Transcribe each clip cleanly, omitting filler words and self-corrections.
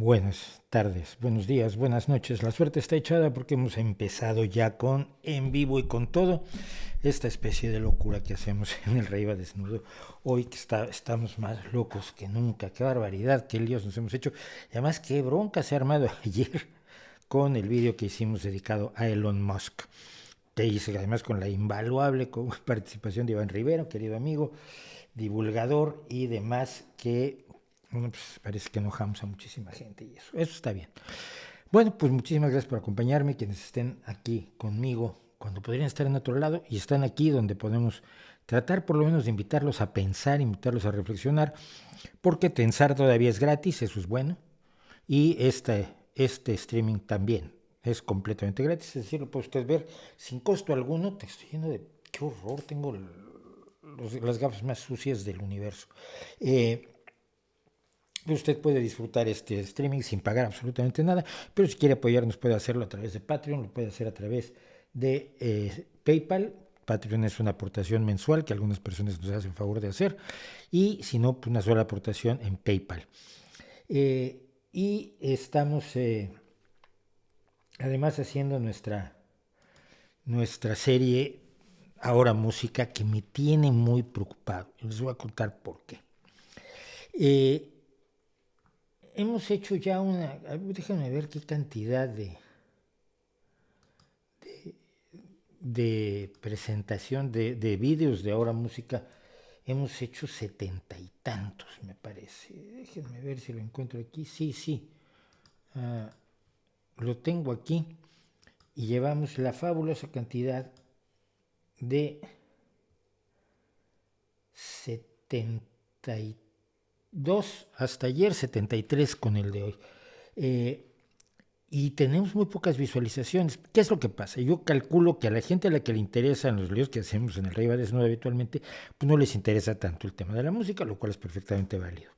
Buenas tardes, buenos días, buenas noches. La suerte está echada porque hemos empezado ya con en vivo y con todo esta especie de locura que hacemos en el Rey va Desnudo. Hoy que estamos más locos que nunca. Qué barbaridad, qué líos nos hemos hecho. Y además, qué bronca se ha armado ayer con el vídeo que hicimos dedicado a Elon Musk. Que hice además con la invaluable participación de Iván Rivero, querido amigo, divulgador y demás, que bueno, pues parece que enojamos a muchísima gente y eso está bien. Bueno, pues muchísimas gracias por acompañarme, quienes estén aquí conmigo, cuando podrían estar en otro lado, y están aquí donde podemos tratar por lo menos de invitarlos a pensar, invitarlos a reflexionar, porque pensar todavía es gratis, eso es bueno, y este streaming también es completamente gratis, es decir, lo puede usted ver sin costo alguno. Te estoy lleno de qué horror, tengo las gafas más sucias del universo. Usted puede disfrutar este streaming sin pagar absolutamente nada, pero si quiere apoyarnos puede hacerlo a través de Patreon, lo puede hacer a través de PayPal. Patreon es una aportación mensual que algunas personas nos hacen favor de hacer, y si no, pues una sola aportación en PayPal. Y estamos además haciendo nuestra serie Ahora Música, que me tiene muy preocupado. Les voy a contar por qué. Hemos hecho ya déjenme ver qué cantidad de presentación de vídeos de Ahora Música. Hemos hecho 70 y tantos, me parece. Déjenme ver si lo encuentro aquí. Sí. Lo tengo aquí. Y llevamos la fabulosa cantidad de 72, hasta ayer 73 con el de hoy. Y tenemos muy pocas visualizaciones. ¿Qué es lo que pasa? Yo calculo que a la gente a la que le interesan los líos que hacemos en el Rey va Desnudo habitualmente, pues no les interesa tanto el tema de la música, lo cual es perfectamente válido.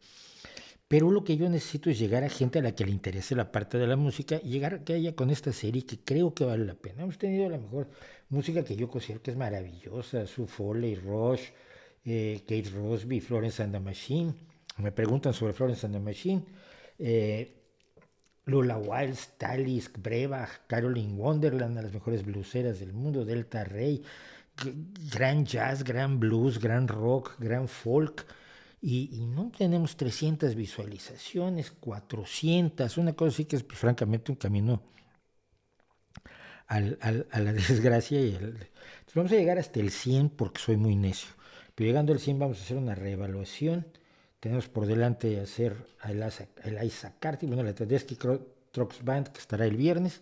Pero lo que yo necesito es llegar a gente a la que le interese la parte de la música y llegar a que haya con esta serie que creo que vale la pena. Hemos tenido la mejor música que yo considero que es maravillosa: Sue Foley, Rush, Kate Rosby, Florence and the Machine. Me preguntan sobre Florence and the Machine. Lola Wiles, Talis, Brevach, Caroline Wonderland, a las mejores blueseras del mundo, Delta Rey, gran jazz, gran blues, gran rock, gran folk. Y no tenemos 300 visualizaciones, 400, una cosa así que es, pues, francamente un camino a la desgracia. Entonces vamos a llegar hasta el 100 porque soy muy necio. Pero llegando al 100 vamos a hacer una reevaluación. Tenemos por delante hacer el Isaac Carty, bueno, la Tedeschi Trucks Band, que estará el viernes.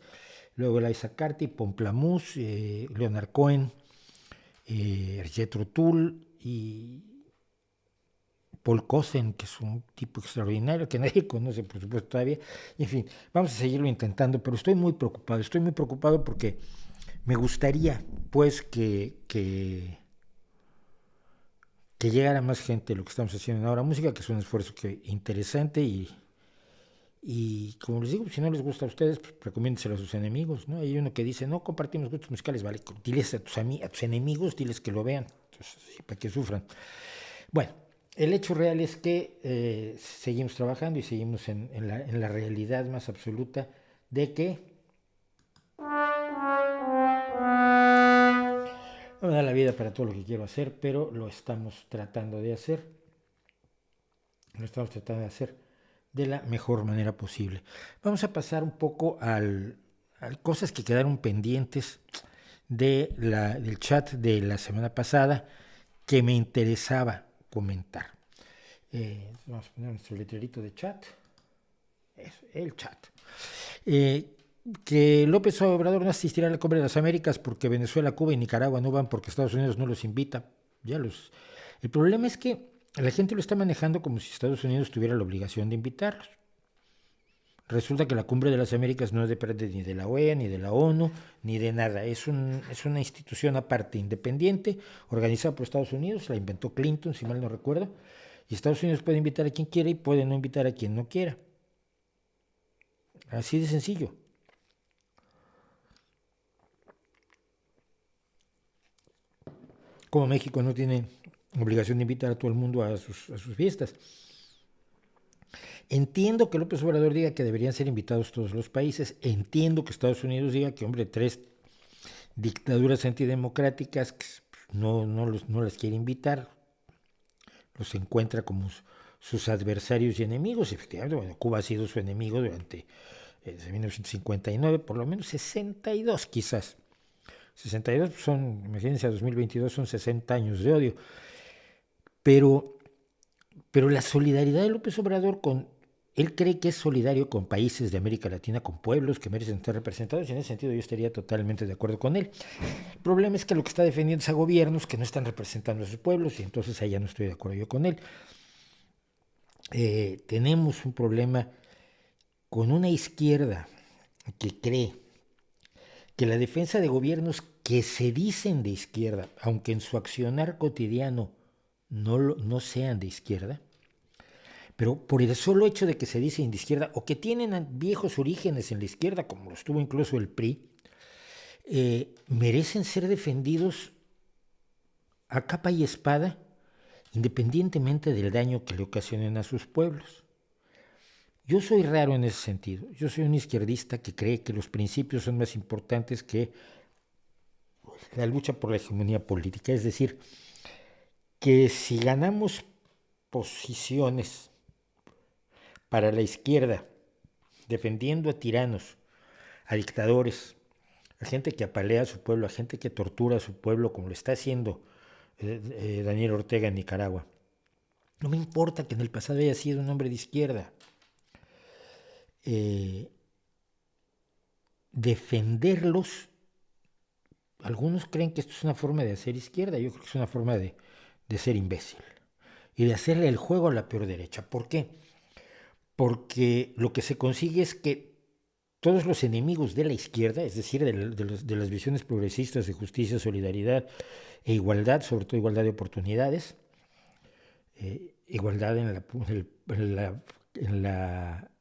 Luego el Isaac Carty, Pomplamoose, Leonard Cohen, Jethro Tull y Paul Cosen, que es un tipo extraordinario que nadie conoce, por supuesto, todavía. En fin, vamos a seguirlo intentando, pero estoy muy preocupado porque me gustaría, pues, que llegara más gente lo que estamos haciendo en Ahora Música, que es un esfuerzo interesante. Y como les digo, si no les gusta a ustedes, pues recomiéndenselo a sus enemigos, ¿no? Hay uno que dice: no compartimos gustos musicales, vale, diles a tus enemigos, diles que lo vean, entonces, para que sufran. Bueno, el hecho real es que seguimos trabajando y seguimos en la realidad más absoluta de que no me da la vida para todo lo que quiero hacer, pero lo estamos tratando de hacer. Lo estamos tratando de hacer de la mejor manera posible. Vamos a pasar un poco a cosas que quedaron pendientes del chat de la semana pasada que me interesaba comentar. Vamos a poner nuestro letrerito de chat. Eso, el chat. Que López Obrador no asistirá a la Cumbre de las Américas porque Venezuela, Cuba y Nicaragua no van porque Estados Unidos no los invita. El problema es que la gente lo está manejando como si Estados Unidos tuviera la obligación de invitarlos. Resulta que la Cumbre de las Américas no depende ni de la OEA, ni de la ONU, ni de nada. Es una institución aparte, independiente, organizada por Estados Unidos. La inventó Clinton, si mal no recuerdo. Y Estados Unidos puede invitar a quien quiera y puede no invitar a quien no quiera. Así de sencillo. Como México no tiene obligación de invitar a todo el mundo a sus fiestas. Entiendo que López Obrador diga que deberían ser invitados todos los países, entiendo que Estados Unidos diga que, hombre, 3 dictaduras antidemocráticas que no las quiere invitar, los encuentra como sus adversarios y enemigos. Efectivamente, bueno, Cuba ha sido su enemigo durante desde 1959, por lo menos 62 quizás. 62 son, imagínense, a 2022 son 60 años de odio. Pero la solidaridad de López Obrador él cree que es solidario con países de América Latina, con pueblos que merecen estar representados, y en ese sentido yo estaría totalmente de acuerdo con él. El problema es que lo que está defendiendo es a gobiernos que no están representando a sus pueblos, y entonces ahí ya no estoy de acuerdo yo con él. Tenemos un problema con una izquierda que cree que la defensa de gobiernos que se dicen de izquierda, aunque en su accionar cotidiano no sean de izquierda, pero por el solo hecho de que se dicen de izquierda o que tienen viejos orígenes en la izquierda, como los tuvo incluso el PRI, merecen ser defendidos a capa y espada, independientemente del daño que le ocasionen a sus pueblos. Yo soy raro en ese sentido. Yo soy un izquierdista que cree que los principios son más importantes que la lucha por la hegemonía política. Es decir, que si ganamos posiciones para la izquierda, defendiendo a tiranos, a dictadores, a gente que apalea a su pueblo, a gente que tortura a su pueblo, como lo está haciendo Daniel Ortega en Nicaragua. No me importa que en el pasado haya sido un hombre de izquierda. Defenderlos, algunos creen que esto es una forma de hacer izquierda, yo creo que es una forma de ser imbécil y de hacerle el juego a la peor derecha. ¿Por qué? Porque lo que se consigue es que todos los enemigos de la izquierda, es decir, de las visiones progresistas de justicia, solidaridad e igualdad, sobre todo igualdad de oportunidades, igualdad en la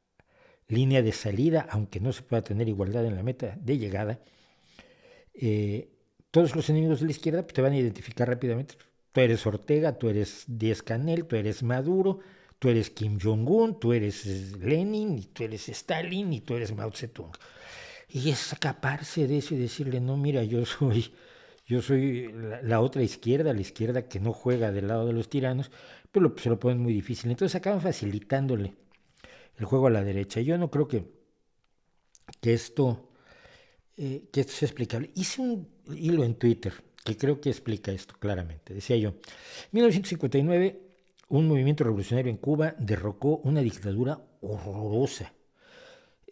línea de salida, aunque no se pueda tener igualdad en la meta de llegada, todos los enemigos de la izquierda te van a identificar rápidamente. Tú eres Ortega, tú eres Díaz-Canel, tú eres Maduro, tú eres Kim Jong-un, tú eres Lenin, y tú eres Stalin, y tú eres Mao Zedong. Y es escaparse de eso y decirle, no, mira, yo soy la otra izquierda, la izquierda que no juega del lado de los tiranos, pero se lo ponen muy difícil. Entonces acaban facilitándole el juego a la derecha. Yo no creo que esto sea explicable. Hice un hilo en Twitter que creo que explica esto claramente. Decía yo, en 1959, un movimiento revolucionario en Cuba derrocó una dictadura horrorosa,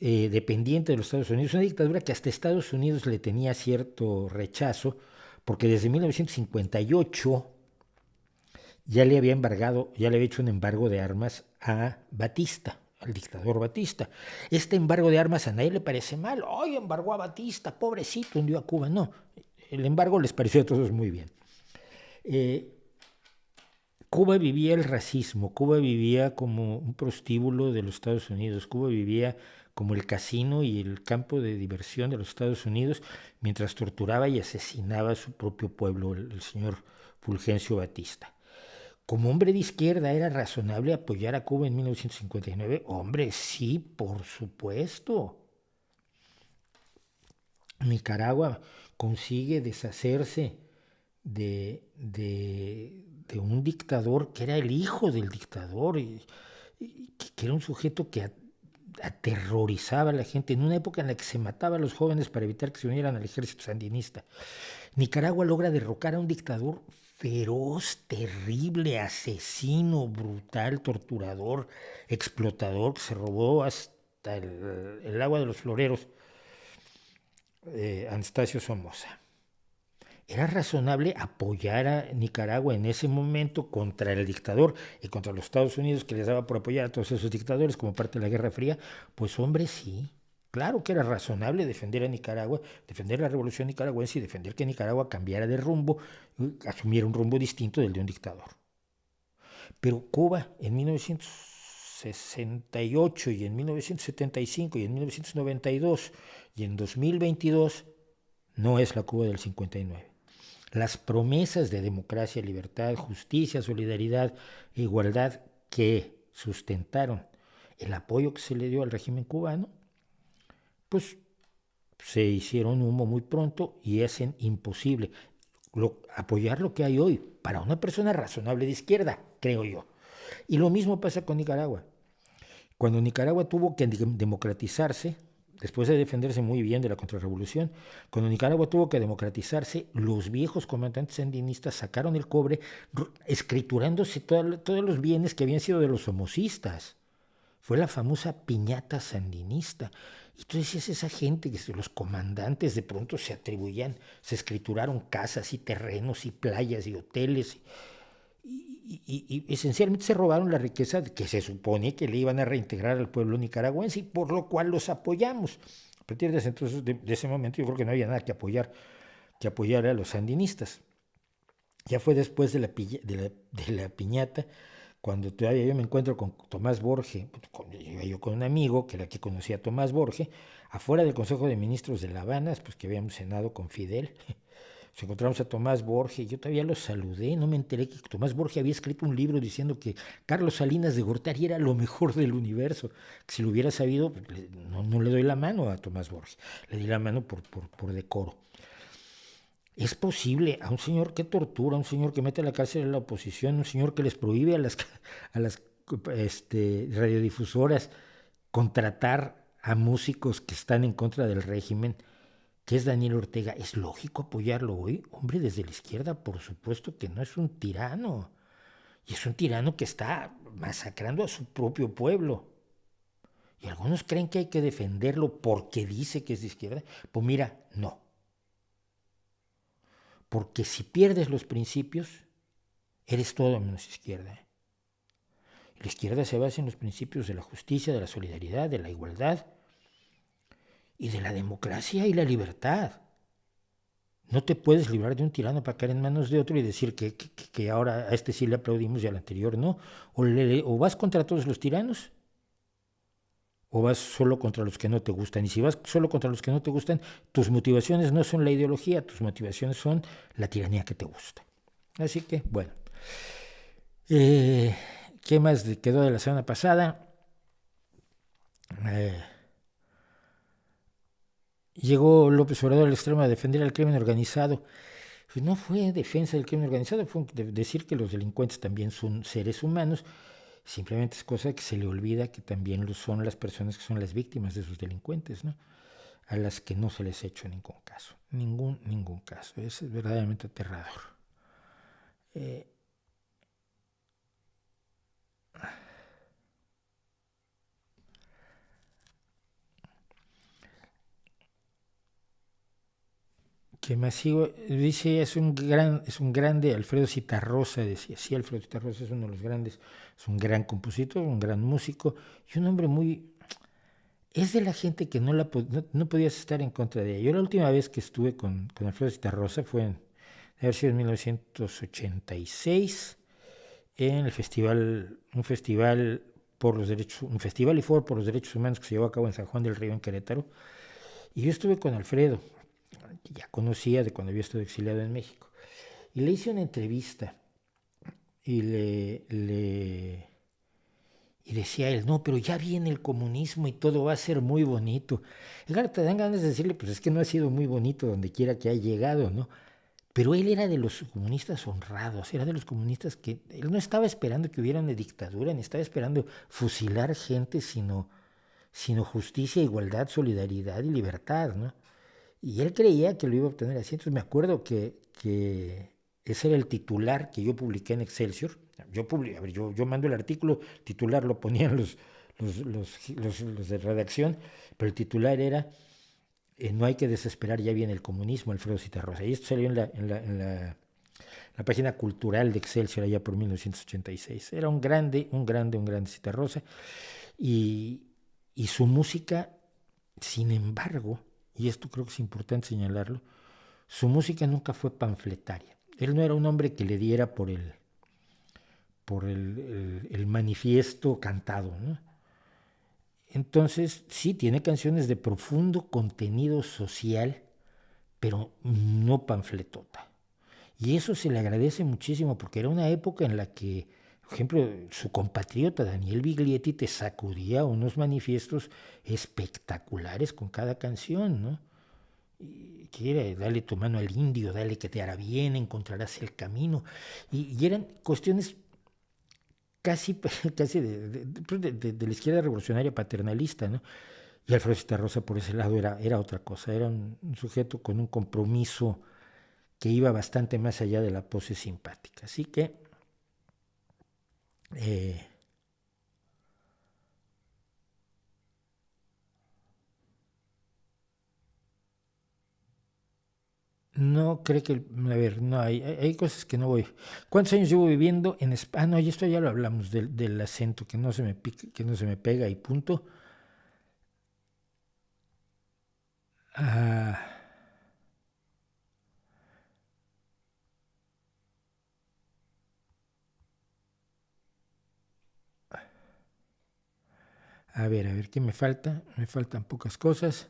dependiente de los Estados Unidos, una dictadura que hasta Estados Unidos le tenía cierto rechazo, porque desde 1958 ya le había hecho un embargo de armas a Batista, al dictador Batista. Este embargo de armas a nadie le parece mal. ¡Ay, embargó a Batista! Pobrecito, hundió a Cuba. No, el embargo les pareció a todos muy bien. Cuba vivía el racismo, Cuba vivía como un prostíbulo de los Estados Unidos, Cuba vivía como el casino y el campo de diversión de los Estados Unidos, mientras torturaba y asesinaba a su propio pueblo, el señor Fulgencio Batista. Como hombre de izquierda, ¿era razonable apoyar a Cuba en 1959? Hombre, sí, por supuesto. Nicaragua consigue deshacerse de un dictador que era el hijo del dictador, y que era un sujeto que aterrorizaba a la gente en una época en la que se mataba a los jóvenes para evitar que se unieran al ejército sandinista. Nicaragua logra derrocar a un dictador feroz, terrible, asesino, brutal, torturador, explotador, que se robó hasta el agua de los floreros, Anastasio Somoza. Era razonable apoyar a Nicaragua en ese momento contra el dictador y contra los Estados Unidos, que les daba por apoyar a todos esos dictadores como parte de la Guerra Fría. Pues hombre, sí. Claro que era razonable defender a Nicaragua, defender la revolución nicaragüense y defender que Nicaragua cambiara de rumbo, asumiera un rumbo distinto del de un dictador. Pero Cuba en 1968 y en 1975 y en 1992 y en 2022 no es la Cuba del 59. Las promesas de democracia, libertad, justicia, solidaridad e igualdad que sustentaron el apoyo que se le dio al régimen cubano, pues se hicieron humo muy pronto y hacen imposible apoyar lo que hay hoy para una persona razonable de izquierda, creo yo. Y lo mismo pasa con Nicaragua. Cuando Nicaragua tuvo que democratizarse, después de defenderse muy bien de la contrarrevolución, cuando Nicaragua tuvo que democratizarse, los viejos comandantes sandinistas sacaron el cobre escriturándose todos los bienes que habían sido de los somocistas. Fue la famosa piñata sandinista. Y tú decías, esa gente, que los comandantes de pronto se atribuían, se escrituraron casas y terrenos y playas y hoteles y esencialmente se robaron la riqueza que se supone que le iban a reintegrar al pueblo nicaragüense y por lo cual los apoyamos. A partir de ese, entonces, de ese momento yo creo que no había nada que apoyar a los sandinistas. Ya fue después de la piñata, cuando todavía yo me encuentro con Tomás Borge, yo con un amigo que era que conocía a Tomás Borge, afuera del Consejo de Ministros de La Habana, pues que habíamos cenado con Fidel. Nos encontramos a Tomás Borge, yo todavía lo saludé, no me enteré que Tomás Borge había escrito un libro diciendo que Carlos Salinas de Gortari era lo mejor del universo, que si lo hubiera sabido, no le doy la mano a Tomás Borge, le di la mano por decoro. ¿Es posible a un señor que tortura, a un señor que mete a la cárcel a la oposición, un señor que les prohíbe a las radiodifusoras contratar a músicos que están en contra del régimen, que es Daniel Ortega? ¿Es lógico apoyarlo hoy? Hombre, desde la izquierda, por supuesto que no, es un tirano. Y es un tirano que está masacrando a su propio pueblo. Y algunos creen que hay que defenderlo porque dice que es de izquierda. Pues mira, no. Porque si pierdes los principios, eres todo menos izquierda. La izquierda se basa en los principios de la justicia, de la solidaridad, de la igualdad y de la democracia y la libertad. No te puedes librar de un tirano para caer en manos de otro y decir que ahora a este sí le aplaudimos y al anterior no. O vas contra todos los tiranos o vas solo contra los que no te gustan. Y si vas solo contra los que no te gustan, tus motivaciones no son la ideología, tus motivaciones son la tiranía que te gusta. Así que, bueno. ¿Qué más quedó de la semana pasada? Llegó López Obrador al extremo a defender al crimen organizado. Pues no fue defensa del crimen organizado, fue decir que los delincuentes también son seres humanos. Simplemente es cosa que se le olvida que también lo son las personas que son las víctimas de sus delincuentes, ¿no? A las que no se les ha hecho ningún caso. Ningún caso. Es verdaderamente aterrador. Que más sigo, dice, es un grande, Alfredo Zitarrosa, decía, sí, Alfredo Zitarrosa es uno de los grandes, es un gran compositor, un gran músico, y un hombre es de la gente que no podías estar en contra de ella. Yo la última vez que estuve con Alfredo Zitarrosa fue debe haber sido en 1986, en el un festival y foro por los derechos humanos que se llevó a cabo en San Juan del Río, en Querétaro, y yo estuve con Alfredo, que ya conocía de cuando había estado exiliado en México. Y le hice una entrevista y y decía él, no, pero ya viene el comunismo y todo va a ser muy bonito. Y claro, te dan ganas de decirle, pues es que no ha sido muy bonito donde quiera que haya llegado, ¿no? Pero él era de los comunistas honrados, era de los comunistas que él no estaba esperando que hubiera una dictadura, ni estaba esperando fusilar gente, sino justicia, igualdad, solidaridad y libertad, ¿no? Y él creía que lo iba a obtener así. Entonces me acuerdo que ese era el titular que yo publiqué en Excelsior. Yo mando el artículo, titular lo ponían los de redacción, pero el titular era no hay que desesperar, ya viene el comunismo, Alfredo Zitarrosa. Y esto salió en la página cultural de Excelsior allá por 1986. Era un grande Zitarrosa. Y su música, sin embargo, y esto creo que es importante señalarlo, su música nunca fue panfletaria. Él no era un hombre que le diera por el manifiesto cantado, ¿no? Entonces, sí, tiene canciones de profundo contenido social, pero no panfletota. Y eso se le agradece muchísimo, porque era una época en la que Por ejemplo, su compatriota Daniel Biglietti te sacudía unos manifiestos espectaculares con cada canción, ¿no? Que era, dale tu mano al indio, dale que te hará bien, encontrarás el camino. Y eran cuestiones casi, casi de la izquierda revolucionaria paternalista, ¿no? Y Alfredo Zitarrosa por ese lado era otra cosa, era un sujeto con un compromiso que iba bastante más allá de la pose simpática. Así que no creo que, a ver, no, hay cosas que no voy. ¿Cuántos años llevo viviendo en España? Ah, no, y esto ya lo hablamos del acento, que no se me pica, que no se me pega y punto. Ah, a ver, ¿qué me falta? Me faltan pocas cosas.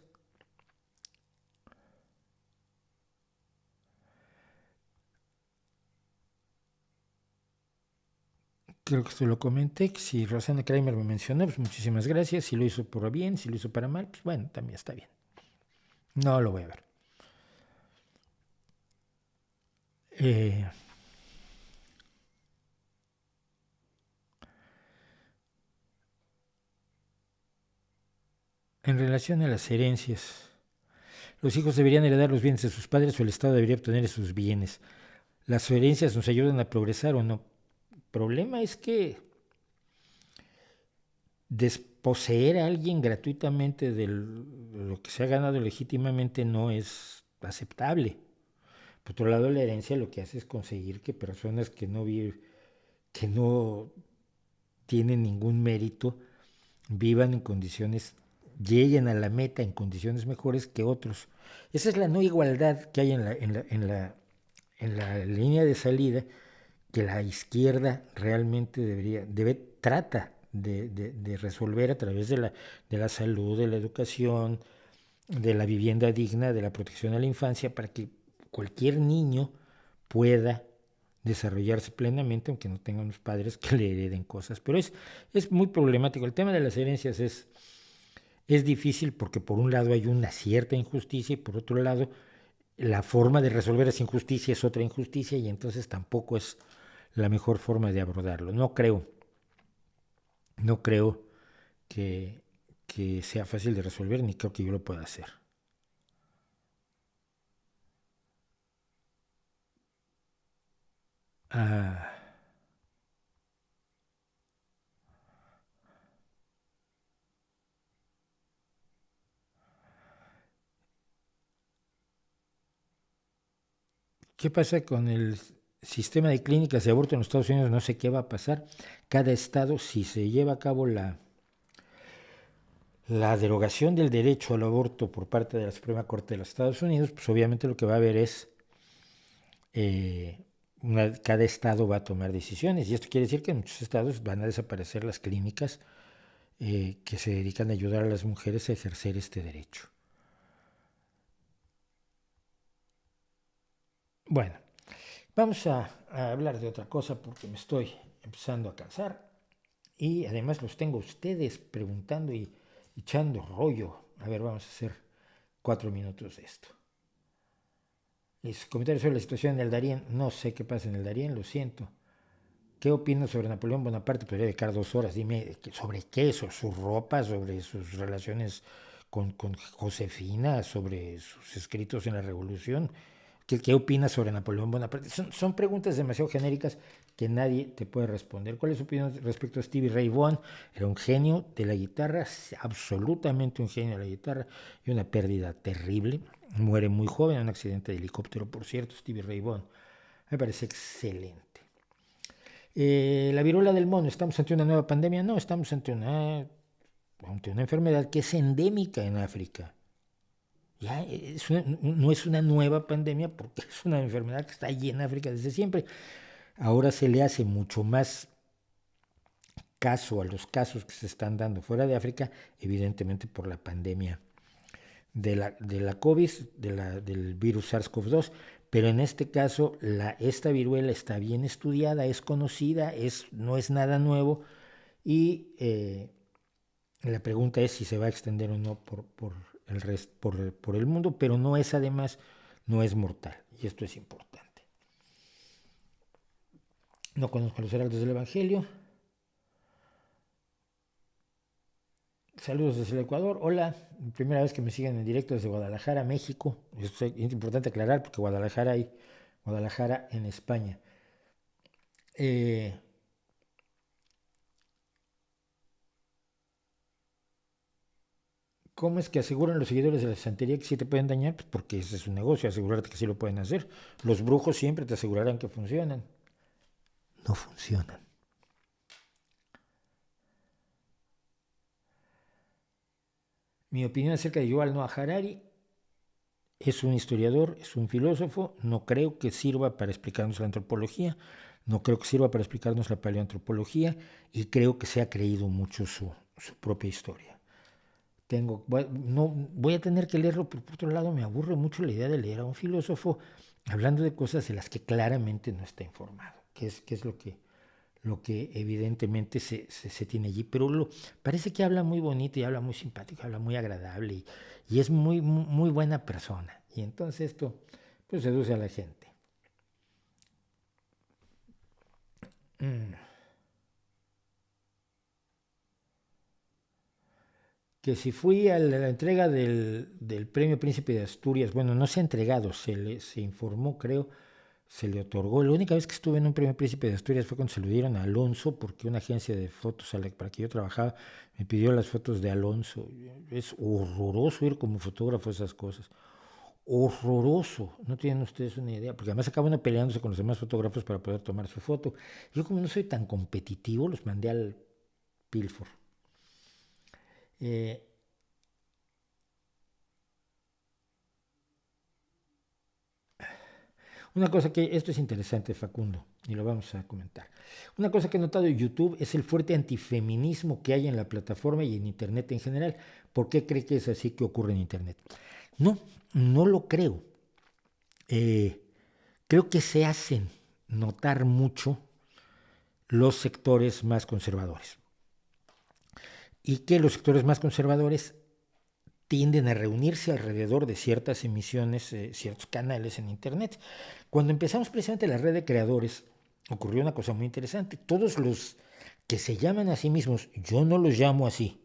Creo que esto lo comenté, que si Rosana Kramer me mencionó, pues muchísimas gracias. Si lo hizo por bien, si lo hizo para mal, pues bueno, también está bien. No lo voy a ver. Eh, en relación a las herencias, los hijos deberían heredar los bienes de sus padres o el Estado debería obtener sus bienes. Las herencias nos ayudan a progresar o no. El problema es que desposeer a alguien gratuitamente de lo que se ha ganado legítimamente no es aceptable. Por otro lado, la herencia lo que hace es conseguir que personas que no tienen ningún mérito vivan en condiciones, lleguen a la meta en condiciones mejores que otros. Esa es la no igualdad que hay en la línea de salida que la izquierda realmente trata de resolver a través de la salud, de la educación, de la vivienda digna, de la protección a la infancia, para que cualquier niño pueda desarrollarse plenamente, aunque no tenga unos padres que le hereden cosas. Pero es muy problemático. El tema de las herencias es difícil porque por un lado hay una cierta injusticia y por otro lado la forma de resolver esa injusticia es otra injusticia y entonces tampoco es la mejor forma de abordarlo. No creo que sea fácil de resolver ni creo que yo lo pueda hacer. Ah, ¿qué pasa con el sistema de clínicas de aborto en los Estados Unidos? No sé qué va a pasar. Cada estado, si se lleva a cabo la derogación del derecho al aborto por parte de la Suprema Corte de los Estados Unidos, pues obviamente lo que va a haber es cada estado va a tomar decisiones y esto quiere decir que en muchos estados van a desaparecer las clínicas que se dedican a ayudar a las mujeres a ejercer este derecho. Bueno, vamos a hablar de otra cosa porque me estoy empezando a cansar y además los tengo ustedes preguntando y echando rollo. A ver, vamos a hacer 4 minutos de esto. Mis comentarios sobre la situación en el Darién. No sé qué pasa en el Darién, lo siento. ¿Qué opinas sobre Napoleón Bonaparte? Podría dedicar 2 horas. Dime sobre qué, sobre su ropa, sobre sus relaciones con Josefina, sobre sus escritos en la Revolución. ¿Qué opinas sobre Napoleón Bonaparte? Son preguntas demasiado genéricas que nadie te puede responder. ¿Cuál es su opinión respecto a Stevie Ray Vaughan? Era un genio de la guitarra, absolutamente un genio de la guitarra y una pérdida terrible. Muere muy joven en un accidente de helicóptero, por cierto, Stevie Ray Vaughan. Me parece excelente. La viruela del mono, ¿estamos ante una nueva pandemia? No, estamos ante una enfermedad que es endémica en África. Ya no es una nueva pandemia porque es una enfermedad que está allí en África desde siempre. Ahora se le hace mucho más caso a los casos que se están dando fuera de África, evidentemente por la pandemia de la COVID, del virus SARS-CoV-2, pero en este caso esta viruela está bien estudiada, es conocida, no es nada nuevo y la pregunta es si se va a extender o no por el mundo, pero además no es mortal y esto es importante. No conozco los heraldos del Evangelio. Saludos desde el Ecuador. Hola, primera vez que me siguen en directo desde Guadalajara, México. Esto es importante aclarar porque Guadalajara en España. ¿Cómo es que aseguran los seguidores de la santería que sí te pueden dañar? Pues porque ese es un negocio, asegurarte que sí lo pueden hacer. Los brujos siempre te asegurarán que funcionan. No funcionan. Mi opinión acerca de Yuval Noah Harari: es un historiador, es un filósofo, no creo que sirva para explicarnos la antropología, no creo que sirva para explicarnos la paleoantropología y creo que se ha creído mucho su propia historia. Voy a tener que leerlo, pero por otro lado me aburre mucho la idea de leer a un filósofo hablando de cosas de las que claramente no está informado, que es lo que evidentemente se tiene allí, pero parece que habla muy bonito y habla muy simpático, habla muy agradable y es muy, muy buena persona. Y entonces esto pues seduce a la gente. Que si fui a la entrega del Premio Príncipe de Asturias, bueno, no se ha entregado, se informó, creo, se le otorgó. La única vez que estuve en un Premio Príncipe de Asturias fue cuando se lo dieron a Alonso, porque una agencia de fotos para que yo trabajaba me pidió las fotos de Alonso. Es horroroso ir como fotógrafo a esas cosas. Horroroso, no tienen ustedes una idea, porque además acaba uno peleándose con los demás fotógrafos para poder tomar su foto. Yo, como no soy tan competitivo, los mandé al pilfor. Una cosa esto es interesante, Facundo, y lo vamos a comentar. Una cosa que he notado en YouTube es el fuerte antifeminismo que hay en la plataforma y en Internet en general. ¿Por qué cree que es así que ocurre en Internet? No lo creo. Creo que se hacen notar mucho los sectores más conservadores. Y que los sectores más conservadores tienden a reunirse alrededor de ciertas emisiones, ciertos canales en Internet. Cuando empezamos precisamente la red de creadores, ocurrió una cosa muy interesante. Todos los que se llaman a sí mismos, yo no los llamo así,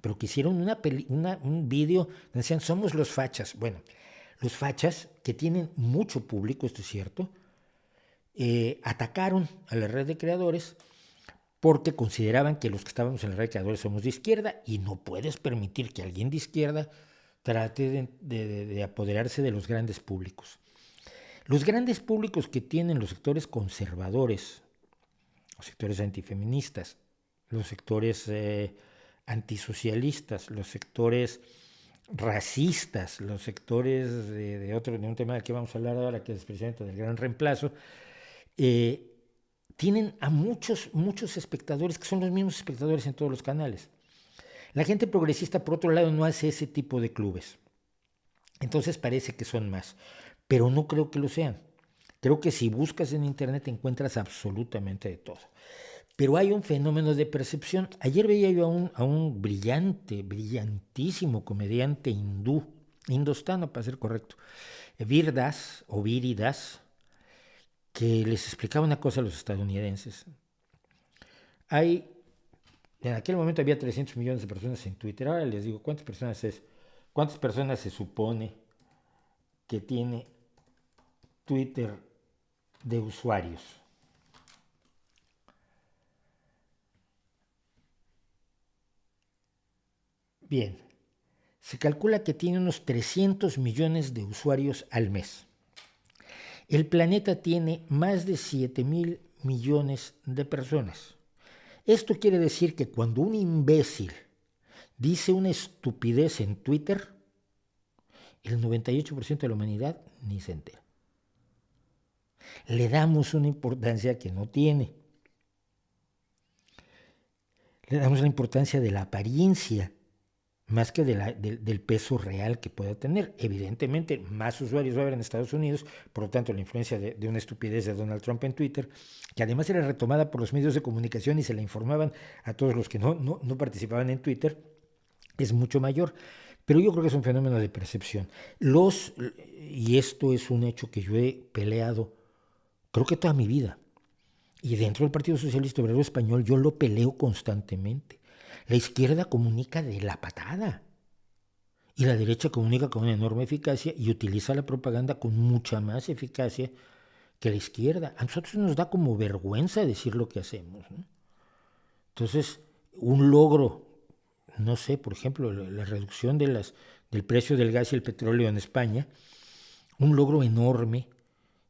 pero que hicieron un vídeo donde decían, somos los fachas. Bueno, los fachas, que tienen mucho público, esto es cierto, atacaron a la red de creadores porque consideraban que los que estábamos en la red de creadores somos de izquierda y no puedes permitir que alguien de izquierda trate de apoderarse de los grandes públicos. Los grandes públicos que tienen los sectores conservadores, los sectores antifeministas, los sectores antisocialistas, los sectores racistas, los sectores de un tema del que vamos a hablar ahora, que es precisamente del gran reemplazo, tienen a muchos espectadores que son los mismos espectadores en todos los canales. La gente progresista, por otro lado, no hace ese tipo de clubes. Entonces parece que son más, pero no creo que lo sean. Creo que si buscas en Internet encuentras absolutamente de todo. Pero hay un fenómeno de percepción. Ayer veía yo a un brillantísimo comediante indostano para ser correcto, Vir Das, que les explicaba una cosa a los estadounidenses. En aquel momento había 300 millones de personas en Twitter. Ahora les digo, ¿cuántas personas se supone que tiene Twitter de usuarios? Bien, se calcula que tiene unos 300 millones de usuarios al mes. El planeta tiene más de 7,000 millones de personas. Esto quiere decir que cuando un imbécil dice una estupidez en Twitter, el 98% de la humanidad ni se entera. Le damos una importancia que no tiene. Le damos la importancia de la apariencia más que del peso real que pueda tener. Evidentemente, más usuarios va a haber en Estados Unidos, por lo tanto, la influencia de una estupidez de Donald Trump en Twitter, que además era retomada por los medios de comunicación y se la informaban a todos los que no participaban en Twitter, es mucho mayor. Pero yo creo que es un fenómeno de percepción. Y esto es un hecho que yo he peleado, creo que toda mi vida. Y dentro del Partido Socialista Obrero Español yo lo peleo constantemente. La izquierda comunica de la patada y la derecha comunica con una enorme eficacia y utiliza la propaganda con mucha más eficacia que la izquierda. A nosotros nos da como vergüenza decir lo que hacemos, ¿no? Entonces, un logro, no sé, por ejemplo, la reducción del precio del gas y el petróleo en España, un logro enorme,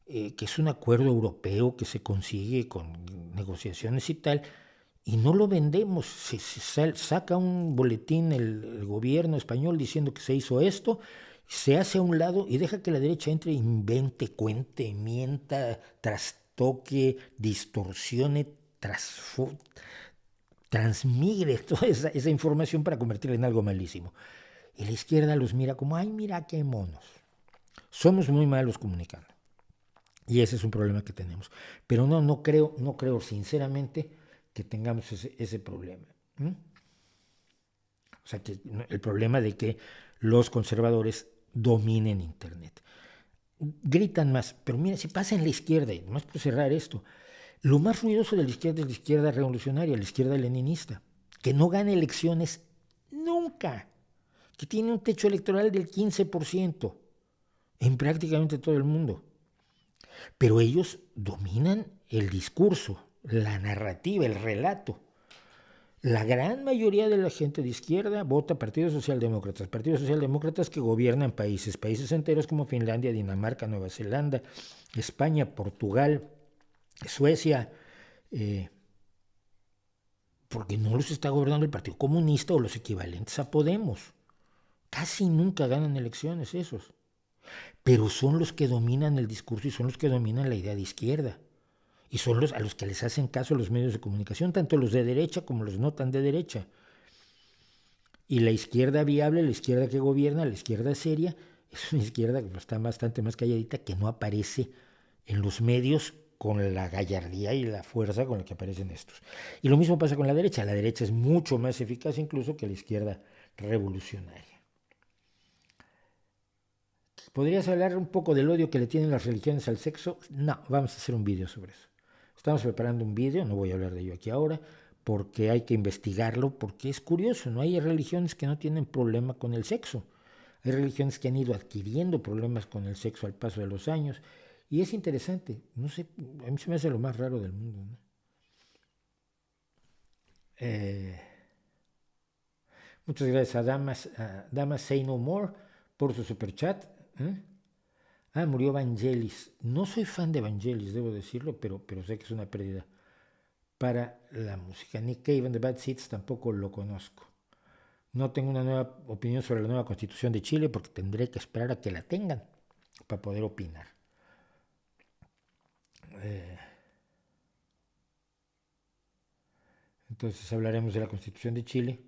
que es un acuerdo europeo que se consigue con negociaciones y tal, y no lo vendemos. Saca un boletín el gobierno español diciendo que se hizo esto, se hace a un lado y deja que la derecha entre, invente, cuente, mienta, trastoque, distorsione, transmigre toda esa información para convertirla en algo malísimo. Y la izquierda los mira como, ay, mira qué monos. Somos muy malos comunicando. Y ese es un problema que tenemos. Pero no creo sinceramente que tengamos ese problema. O sea, que el problema de que los conservadores dominen Internet. Gritan más, pero mira, si pasa en la izquierda, y nomás por cerrar esto, lo más ruidoso de la izquierda es la izquierda revolucionaria, la izquierda leninista, que no gana elecciones nunca, que tiene un techo electoral del 15% en prácticamente todo el mundo. Pero ellos dominan el discurso, la narrativa, el relato. La gran mayoría de la gente de izquierda vota partidos socialdemócratas que gobiernan países enteros como Finlandia, Dinamarca, Nueva Zelanda, España, Portugal, Suecia, porque no los está gobernando el Partido Comunista o los equivalentes a Podemos. Casi nunca ganan elecciones esos. Pero son los que dominan el discurso y son los que dominan la idea de izquierda. Y son a los que les hacen caso los medios de comunicación, tanto los de derecha como los no tan de derecha. Y la izquierda viable, la izquierda que gobierna, la izquierda seria, es una izquierda que está bastante más calladita, que no aparece en los medios con la gallardía y la fuerza con la que aparecen estos. Y lo mismo pasa con la derecha. La derecha es mucho más eficaz incluso que la izquierda revolucionaria. ¿Podrías hablar un poco del odio que le tienen las religiones al sexo? No, vamos a hacer un vídeo sobre eso. Estamos preparando un vídeo, no voy a hablar de ello aquí ahora, porque hay que investigarlo, porque es curioso, ¿no? Hay religiones que no tienen problema con el sexo. Hay religiones que han ido adquiriendo problemas con el sexo al paso de los años. Y es interesante, no sé, a mí se me hace lo más raro del mundo, ¿no? Muchas gracias a Damas Say No More por su superchat. Murió Vangelis. No soy fan de Vangelis, debo decirlo, pero sé que es una pérdida para la música. Nick Cave and the Bad Seeds tampoco lo conozco. No tengo una nueva opinión sobre la nueva Constitución de Chile porque tendré que esperar a que la tengan para poder opinar. Entonces hablaremos de la Constitución de Chile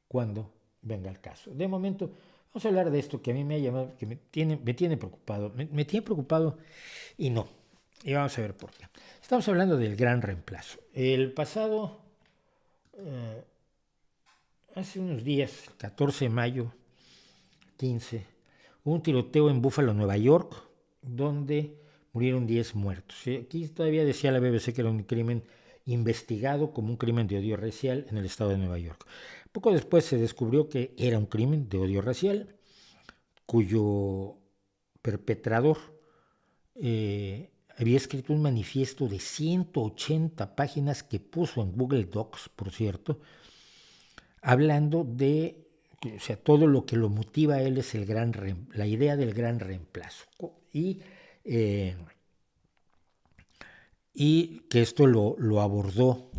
cuando venga el caso. De momento, vamos a hablar de esto que a mí me ha llamado, que me tiene preocupado. Me tiene preocupado y no. Y vamos a ver por qué. Estamos hablando del gran reemplazo. El pasado, hace unos días, 14 de mayo, 15, hubo un tiroteo en Buffalo, Nueva York, donde murieron 10 muertos. Aquí todavía decía la BBC que era un crimen investigado como un crimen de odio racial en el estado de Nueva York. Poco después se descubrió que era un crimen de odio racial, cuyo perpetrador había escrito un manifiesto de 180 páginas que puso en Google Docs, por cierto, hablando de, o sea, todo lo que lo motiva a él es la idea del gran reemplazo. Y que esto lo abordó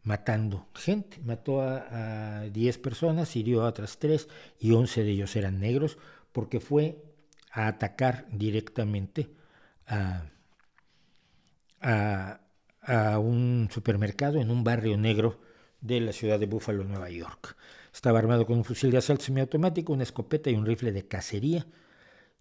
matando gente. Mató a 10 personas, hirió a otras 3 y 11 de ellos eran negros, porque fue a atacar directamente a un supermercado en un barrio negro de la ciudad de Buffalo, Nueva York. Estaba armado con un fusil de asalto semiautomático, una escopeta y un rifle de cacería.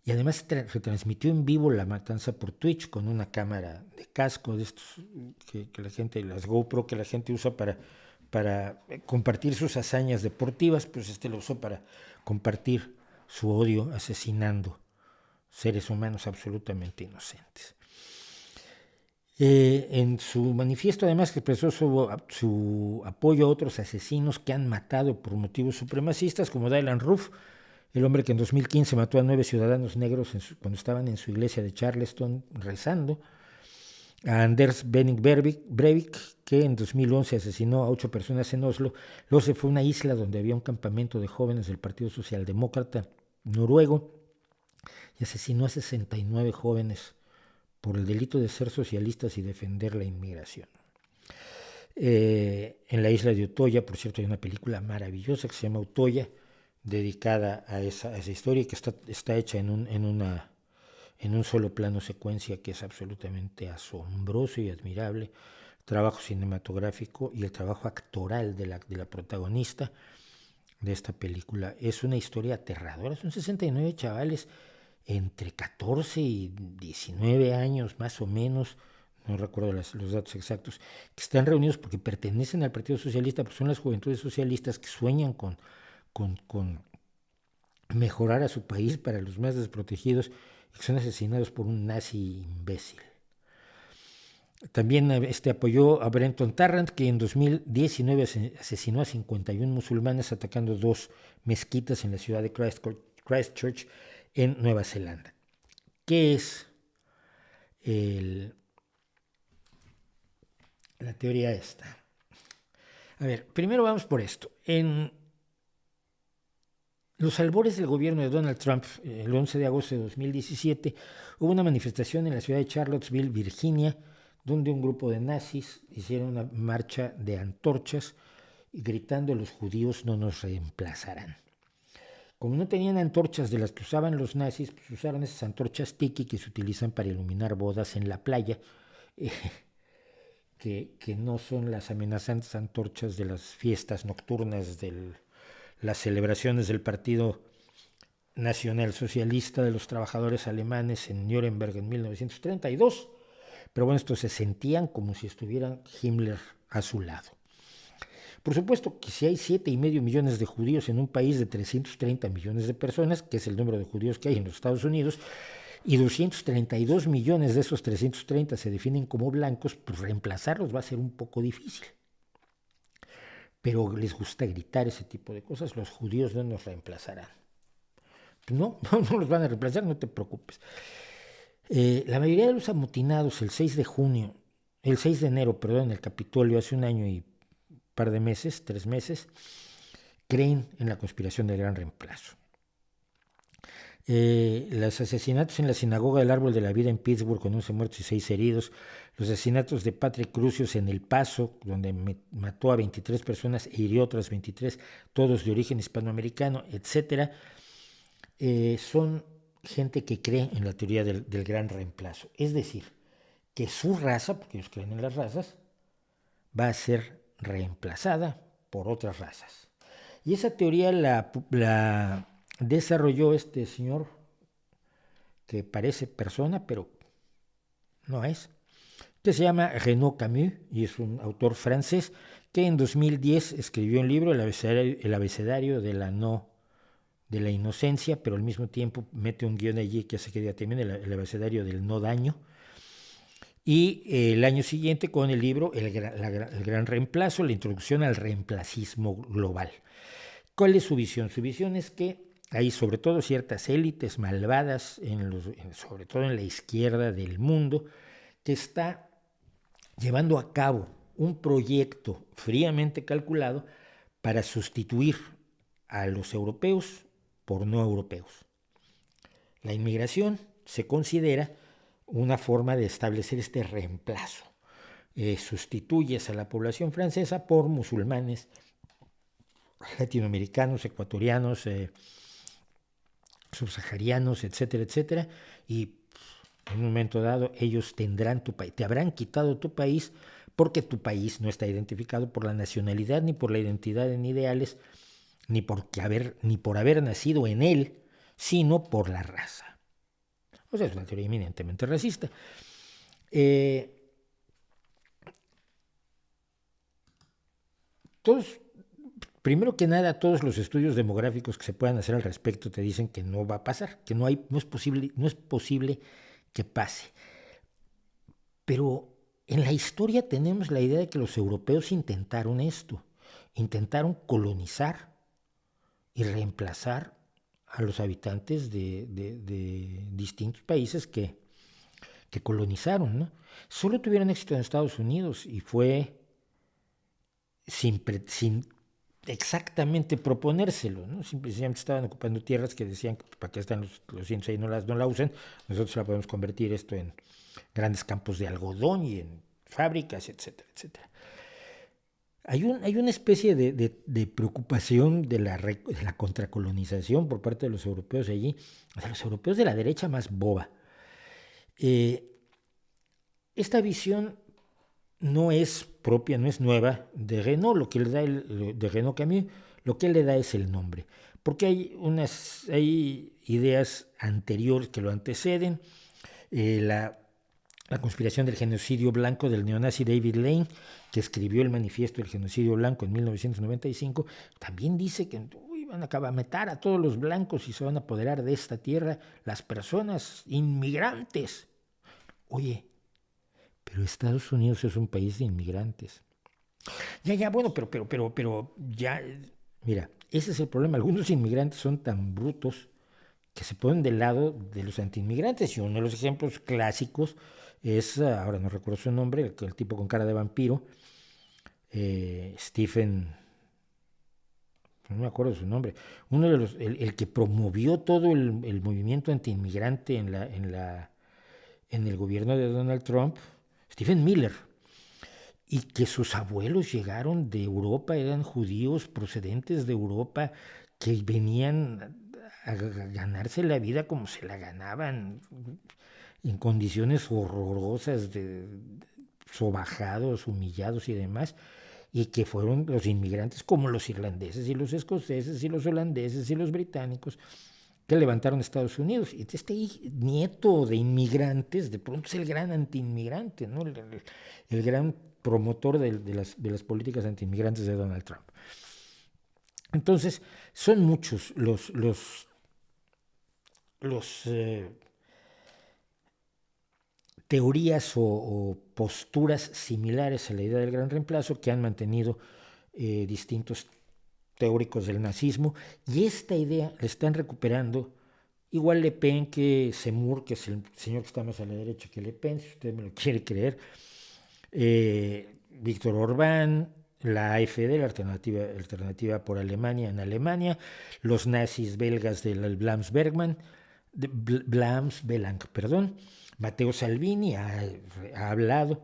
Y además retransmitió en vivo la matanza por Twitch con una cámara de casco de estos que la gente, las GoPro que la gente usa para compartir sus hazañas deportivas, pues lo usó para compartir su odio asesinando seres humanos absolutamente inocentes. En su manifiesto además expresó su apoyo a otros asesinos que han matado por motivos supremacistas, como Dylan Roof, el hombre que en 2015 mató a 9 ciudadanos negros cuando estaban en su iglesia de Charleston rezando, a Anders Behring Breivik, que en 2011 asesinó a 8 personas en Oslo. Oslo fue una isla donde había un campamento de jóvenes del Partido Socialdemócrata noruego y asesinó a 69 jóvenes por el delito de ser socialistas y defender la inmigración. En la isla de Utoya, por cierto, hay una película maravillosa que se llama Utoya, dedicada a esa historia, que está hecha en un solo plano secuencia, que es absolutamente asombroso y admirable, el trabajo cinematográfico y el trabajo actoral de la protagonista de esta película. Es una historia aterradora, son 69 chavales entre 14 y 19 años más o menos, no recuerdo los datos exactos, que están reunidos porque pertenecen al Partido Socialista, pues son las juventudes socialistas que sueñan con mejorar a su país para los más desprotegidos y que son asesinados por un nazi imbécil. También apoyó a Brenton Tarrant, que en 2019 asesinó a 51 musulmanes atacando 2 mezquitas en la ciudad de Christchurch, en Nueva Zelanda. ¿Qué es la teoría esta? A ver, primero vamos por esto. En los albores del gobierno de Donald Trump, el 11 de agosto de 2017, hubo una manifestación en la ciudad de Charlottesville, Virginia, donde un grupo de nazis hicieron una marcha de antorchas gritando: los judíos no nos reemplazarán. Como no tenían antorchas de las que usaban los nazis, pues usaron esas antorchas tiki que se utilizan para iluminar bodas en la playa, que no son las amenazantes antorchas de las fiestas nocturnas, de las celebraciones del Partido Nacional Socialista de los Trabajadores Alemanes en Nuremberg en 1932. Pero bueno, estos se sentían como si estuvieran Himmler a su lado. Por supuesto que si hay 7,5 millones de judíos en un país de 330 millones de personas, que es el número de judíos que hay en los Estados Unidos, y 232 millones de esos 330 se definen como blancos, pues reemplazarlos va a ser un poco difícil. Pero les gusta gritar ese tipo de cosas: los judíos no nos reemplazarán. No los van a reemplazar, no te preocupes. La mayoría de los amotinados el 6 de enero, en el Capitolio hace un año y par de meses, 3 meses, creen en la conspiración del Gran Reemplazo. Los asesinatos en la sinagoga del Árbol de la Vida en Pittsburgh, con 11 muertos y 6 heridos, los asesinatos de Patrick Crusius en El Paso, donde mató a 23 personas e hirió a otras 23, todos de origen hispanoamericano, etc., son gente que cree en la teoría del Gran Reemplazo. Es decir, que su raza, porque ellos creen en las razas, va a ser reemplazada por otras razas. Y esa teoría la desarrolló este señor que parece persona, pero no es, que se llama Renaud Camus, y es un autor francés que en 2010 escribió un libro, El abecedario de la inocencia, pero al mismo tiempo mete un guión allí que hace que diga también el abecedario del no daño. Y el año siguiente con el libro el Gran Reemplazo, la introducción al reemplacismo global. ¿Cuál es su visión? Su visión es que hay sobre todo ciertas élites malvadas, sobre todo en la izquierda del mundo, que está llevando a cabo un proyecto fríamente calculado para sustituir a los europeos por no europeos. La inmigración se considera una forma de establecer este reemplazo. Sustituyes a la población francesa por musulmanes, latinoamericanos, ecuatorianos, subsaharianos, etcétera, etcétera, y en un momento dado ellos tendrán tu país, te habrán quitado tu país porque tu país no está identificado por la nacionalidad, ni por la identidad en ideales, ni por haber nacido en él, sino por la raza. O sea, es una teoría eminentemente racista. Primero que nada, todos los estudios demográficos que se puedan hacer al respecto te dicen que no va a pasar, que no es posible que pase. Pero en la historia tenemos la idea de que los europeos intentaron esto, intentaron colonizar y reemplazar a los habitantes de distintos países que colonizaron, ¿no? Solo tuvieron éxito en Estados Unidos y fue sin exactamente proponérselo, ¿no? Simplemente estaban ocupando tierras que decían que para qué están los indios ahí, no la usen, nosotros la podemos convertir esto en grandes campos de algodón y en fábricas, etcétera, etcétera. Hay una especie de preocupación de la contracolonización por parte de los europeos allí, de los europeos de la derecha más boba. Esta visión no es propia, no es nueva de Renaud, lo que le da de Renaud Camus, lo que le da es el nombre, porque hay ideas anteriores que lo anteceden. La conspiración del genocidio blanco del neonazi David Lane, que escribió el manifiesto del genocidio blanco en 1995, también dice que van a matar a todos los blancos y se van a apoderar de esta tierra las personas inmigrantes. Oye, pero Estados Unidos es un país de inmigrantes. Bueno, pero ya, mira, ese es el problema. Algunos inmigrantes son tan brutos que se ponen del lado de los antiinmigrantes. Y uno de los ejemplos clásicos es, ahora no recuerdo su nombre, el tipo con cara de vampiro, Stephen, no me acuerdo su nombre, uno de los, el que promovió todo el movimiento antiinmigrante en el gobierno de Donald Trump, Stephen Miller, y que sus abuelos llegaron de Europa, eran judíos procedentes de Europa que venían a ganarse la vida como se la ganaban, en condiciones horrorosas, sobajados, humillados y demás, y que fueron los inmigrantes como los irlandeses y los escoceses y los holandeses y los británicos que levantaron Estados Unidos. Y este nieto de inmigrantes de pronto es el gran antiinmigrante, ¿no? el gran promotor de las políticas antiinmigrantes de Donald Trump. Entonces, son muchos los teorías o posturas similares a la idea del gran reemplazo que han mantenido distintos teóricos del nazismo, y esta idea la están recuperando igual Le Pen que Zemmour, que es el señor que está más a la derecha que Le Pen, si usted me lo quiere creer, Víctor Orbán, la AfD, la alternativa por Alemania en Alemania, los nazis belgas del Vlaams-Belang, Matteo Salvini ha hablado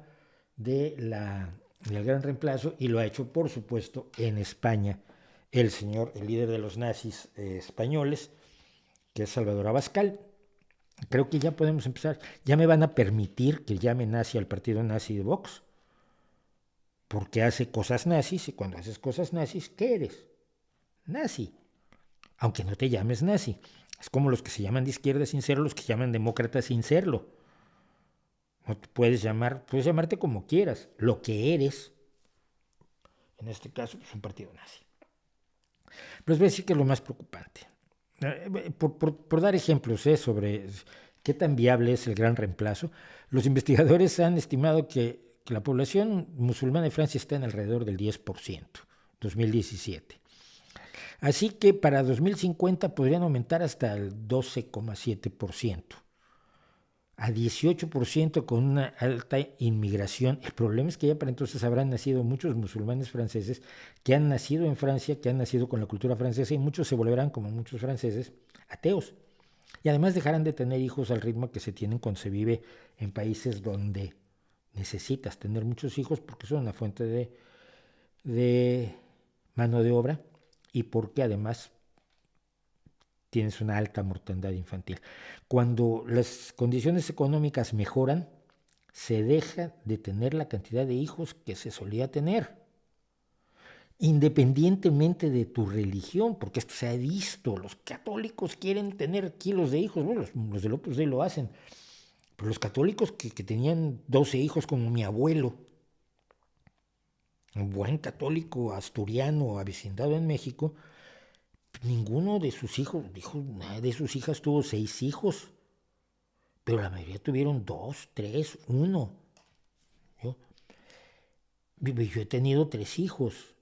del gran reemplazo y lo ha hecho, por supuesto, en España. El líder de los nazis españoles, que es Salvador Abascal. Creo que ya podemos empezar. Ya me van a permitir que llame nazi al partido nazi de Vox, porque hace cosas nazis, y cuando haces cosas nazis, ¿qué eres? Nazi. Aunque no te llames nazi. Es como los que se llaman de izquierda sin serlo, los que se llaman demócratas sin serlo. No te puedes llamarte como quieras. Lo que eres, en este caso, es un partido nazi. Pero les voy a decir que es lo más preocupante. Por dar ejemplos sobre qué tan viable es el gran reemplazo, los investigadores han estimado que la población musulmana de Francia está en alrededor del 10%, 2017. Así que para 2050 podrían aumentar hasta el 12,7%, a 18% con una alta inmigración. El problema es que ya para entonces habrán nacido muchos musulmanes franceses que han nacido en Francia, que han nacido con la cultura francesa, y muchos se volverán, como muchos franceses, ateos. Y además dejarán de tener hijos al ritmo que se tienen cuando se vive en países donde necesitas tener muchos hijos porque son una fuente de mano de obra y porque además tienes una alta mortandad infantil. Cuando las condiciones económicas mejoran, se deja de tener la cantidad de hijos que se solía tener. independientemente de tu religión, porque esto se ha visto, los católicos quieren tener kilos de hijos, bueno, los del Opus Dei lo hacen, pero los católicos que tenían 12 hijos como mi abuelo, un buen católico asturiano avecindado en México, ninguno de sus hijos, dijo, nadie de sus hijas tuvo 6 hijos, pero la mayoría tuvieron 2, 3, 1. Yo he tenido 3 hijos.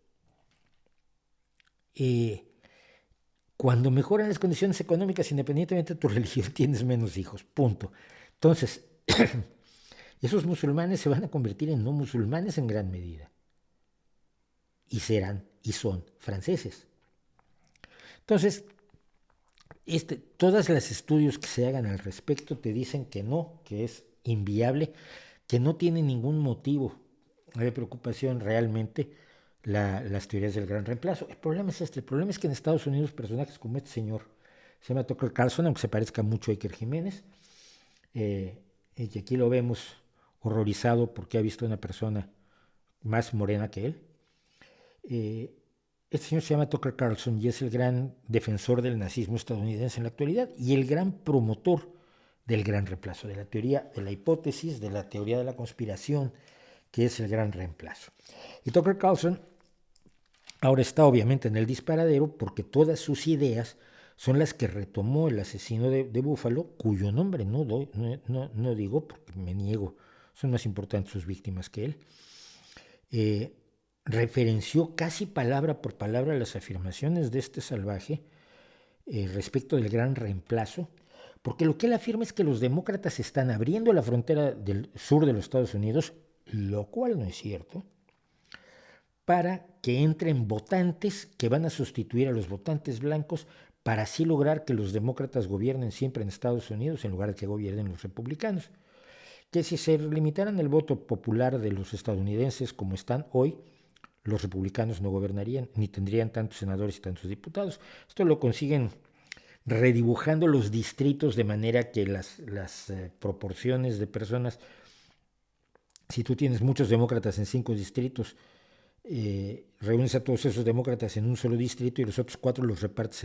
Cuando mejoran las condiciones económicas, independientemente de tu religión, tienes menos hijos, punto. Entonces, esos musulmanes se van a convertir en no musulmanes en gran medida. Y serán, y son franceses. Entonces, todos los estudios que se hagan al respecto te dicen que no, que es inviable, que no tiene ningún motivo de preocupación realmente las teorías del gran reemplazo. El problema es el problema es que en Estados Unidos personajes como este señor, se llama Tucker Carlson, aunque se parezca mucho a Iker Jiménez, y aquí lo vemos horrorizado porque ha visto a una persona más morena que él. Este señor se llama Tucker Carlson y es el gran defensor del nazismo estadounidense en la actualidad y el gran promotor del gran reemplazo, de la teoría, de la hipótesis, de la teoría de la conspiración, que es el gran reemplazo. Y Tucker Carlson ahora está obviamente en el disparadero porque todas sus ideas son las que retomó el asesino de Buffalo, cuyo nombre no digo porque me niego, son más importantes sus víctimas que él. Referenció casi palabra por palabra las afirmaciones de este salvaje respecto del gran reemplazo, porque lo que él afirma es que los demócratas están abriendo la frontera del sur de los Estados Unidos, lo cual no es cierto, para que entren votantes que van a sustituir a los votantes blancos para así lograr que los demócratas gobiernen siempre en Estados Unidos en lugar de que gobiernen los republicanos. Que si se limitaran el voto popular de los estadounidenses como están hoy, los republicanos no gobernarían, ni tendrían tantos senadores y tantos diputados. Esto lo consiguen redibujando los distritos de manera que las proporciones de personas, si tú tienes muchos demócratas en 5 distritos, reúnes a todos esos demócratas en un solo distrito y los otros 4 los repartes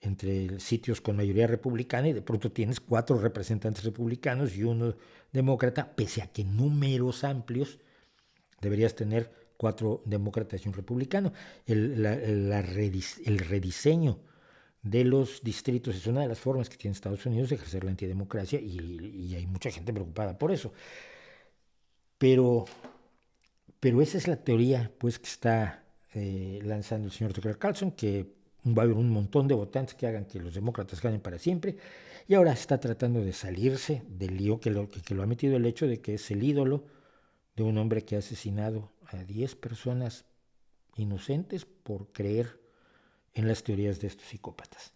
entre sitios con mayoría republicana y de pronto tienes 4 representantes republicanos y 1 demócrata, pese a que números amplios deberías tener 4 demócratas y un republicano. El rediseño de los distritos es una de las formas que tiene Estados Unidos de ejercer la antidemocracia y hay mucha gente preocupada por eso. Pero esa es la teoría pues, que está lanzando el señor Tucker Carlson, que va a haber un montón de votantes que hagan que los demócratas ganen para siempre, y ahora está tratando de salirse del lío que lo ha metido el hecho de que es el ídolo de un hombre que ha asesinado a 10 personas inocentes por creer en las teorías de estos psicópatas.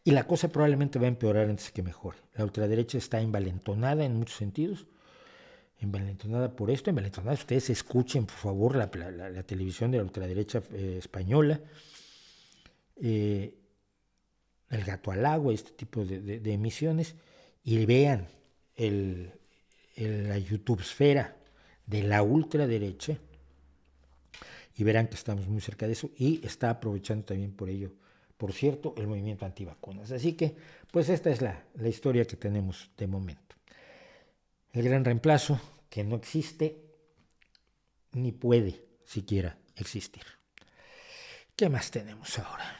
Y la cosa probablemente va a empeorar antes que mejore. La ultraderecha está envalentonada en muchos sentidos, envalentonada por esto, envalentonada. Ustedes escuchen, por favor, la televisión de la ultraderecha española, El gato al agua, este tipo de emisiones, y vean la YouTubesfera de la ultraderecha y verán que estamos muy cerca de eso y está aprovechando también por ello, por cierto, el movimiento antivacunas. Así que, pues esta es la historia que tenemos de momento. El gran reemplazo que no existe ni puede siquiera existir. ¿Qué más tenemos ahora?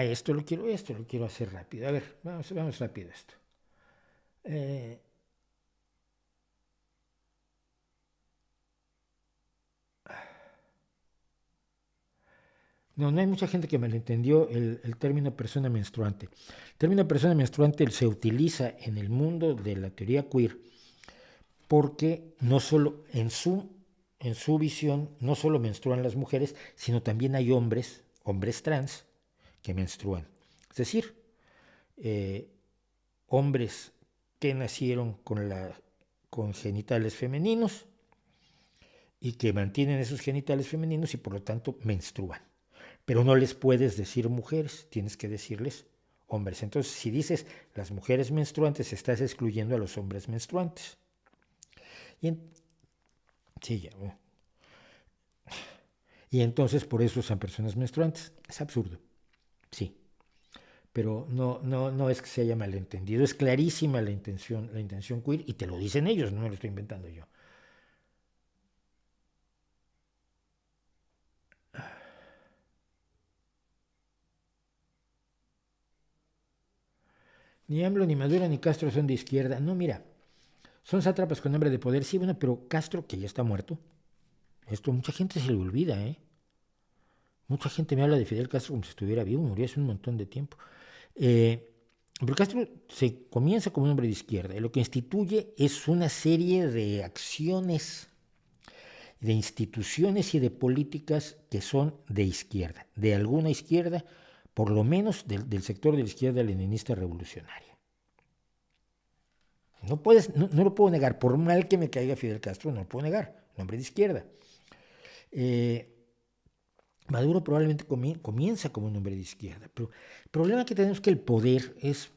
Esto lo quiero hacer rápido. A ver, vamos rápido a esto. No hay mucha gente que malentendió el término persona menstruante. El término persona menstruante se utiliza en el mundo de la teoría queer porque no solo en su visión, no solo menstruan las mujeres, sino también hay hombres trans, que menstruan. Es decir, hombres que nacieron con genitales femeninos y que mantienen esos genitales femeninos y por lo tanto menstruan. Pero no les puedes decir mujeres, tienes que decirles hombres. Entonces, si dices las mujeres menstruantes, estás excluyendo a los hombres menstruantes. Sí, ya. y entonces por eso usan personas menstruantes. Es absurdo, sí. Pero no es que se haya malentendido, es clarísima la intención queer, y te lo dicen ellos, no me lo estoy inventando yo. Ni AMLO, ni Maduro, ni Castro son de izquierda. No, mira, son sátrapas con hambre de poder, sí, bueno, pero Castro, que ya está muerto, esto mucha gente se le olvida, ¿eh? Mucha gente me habla de Fidel Castro como si estuviera vivo, murió hace un montón de tiempo. Pero Castro se comienza como un hombre de izquierda, y lo que instituye es una serie de acciones, de instituciones y de políticas que son de izquierda, de alguna izquierda, por lo menos del sector de la izquierda leninista revolucionaria. No lo puedo negar, por mal que me caiga Fidel Castro, no lo puedo negar, un hombre de izquierda. Maduro probablemente comienza como un hombre de izquierda, pero el problema que tenemos es que el poder es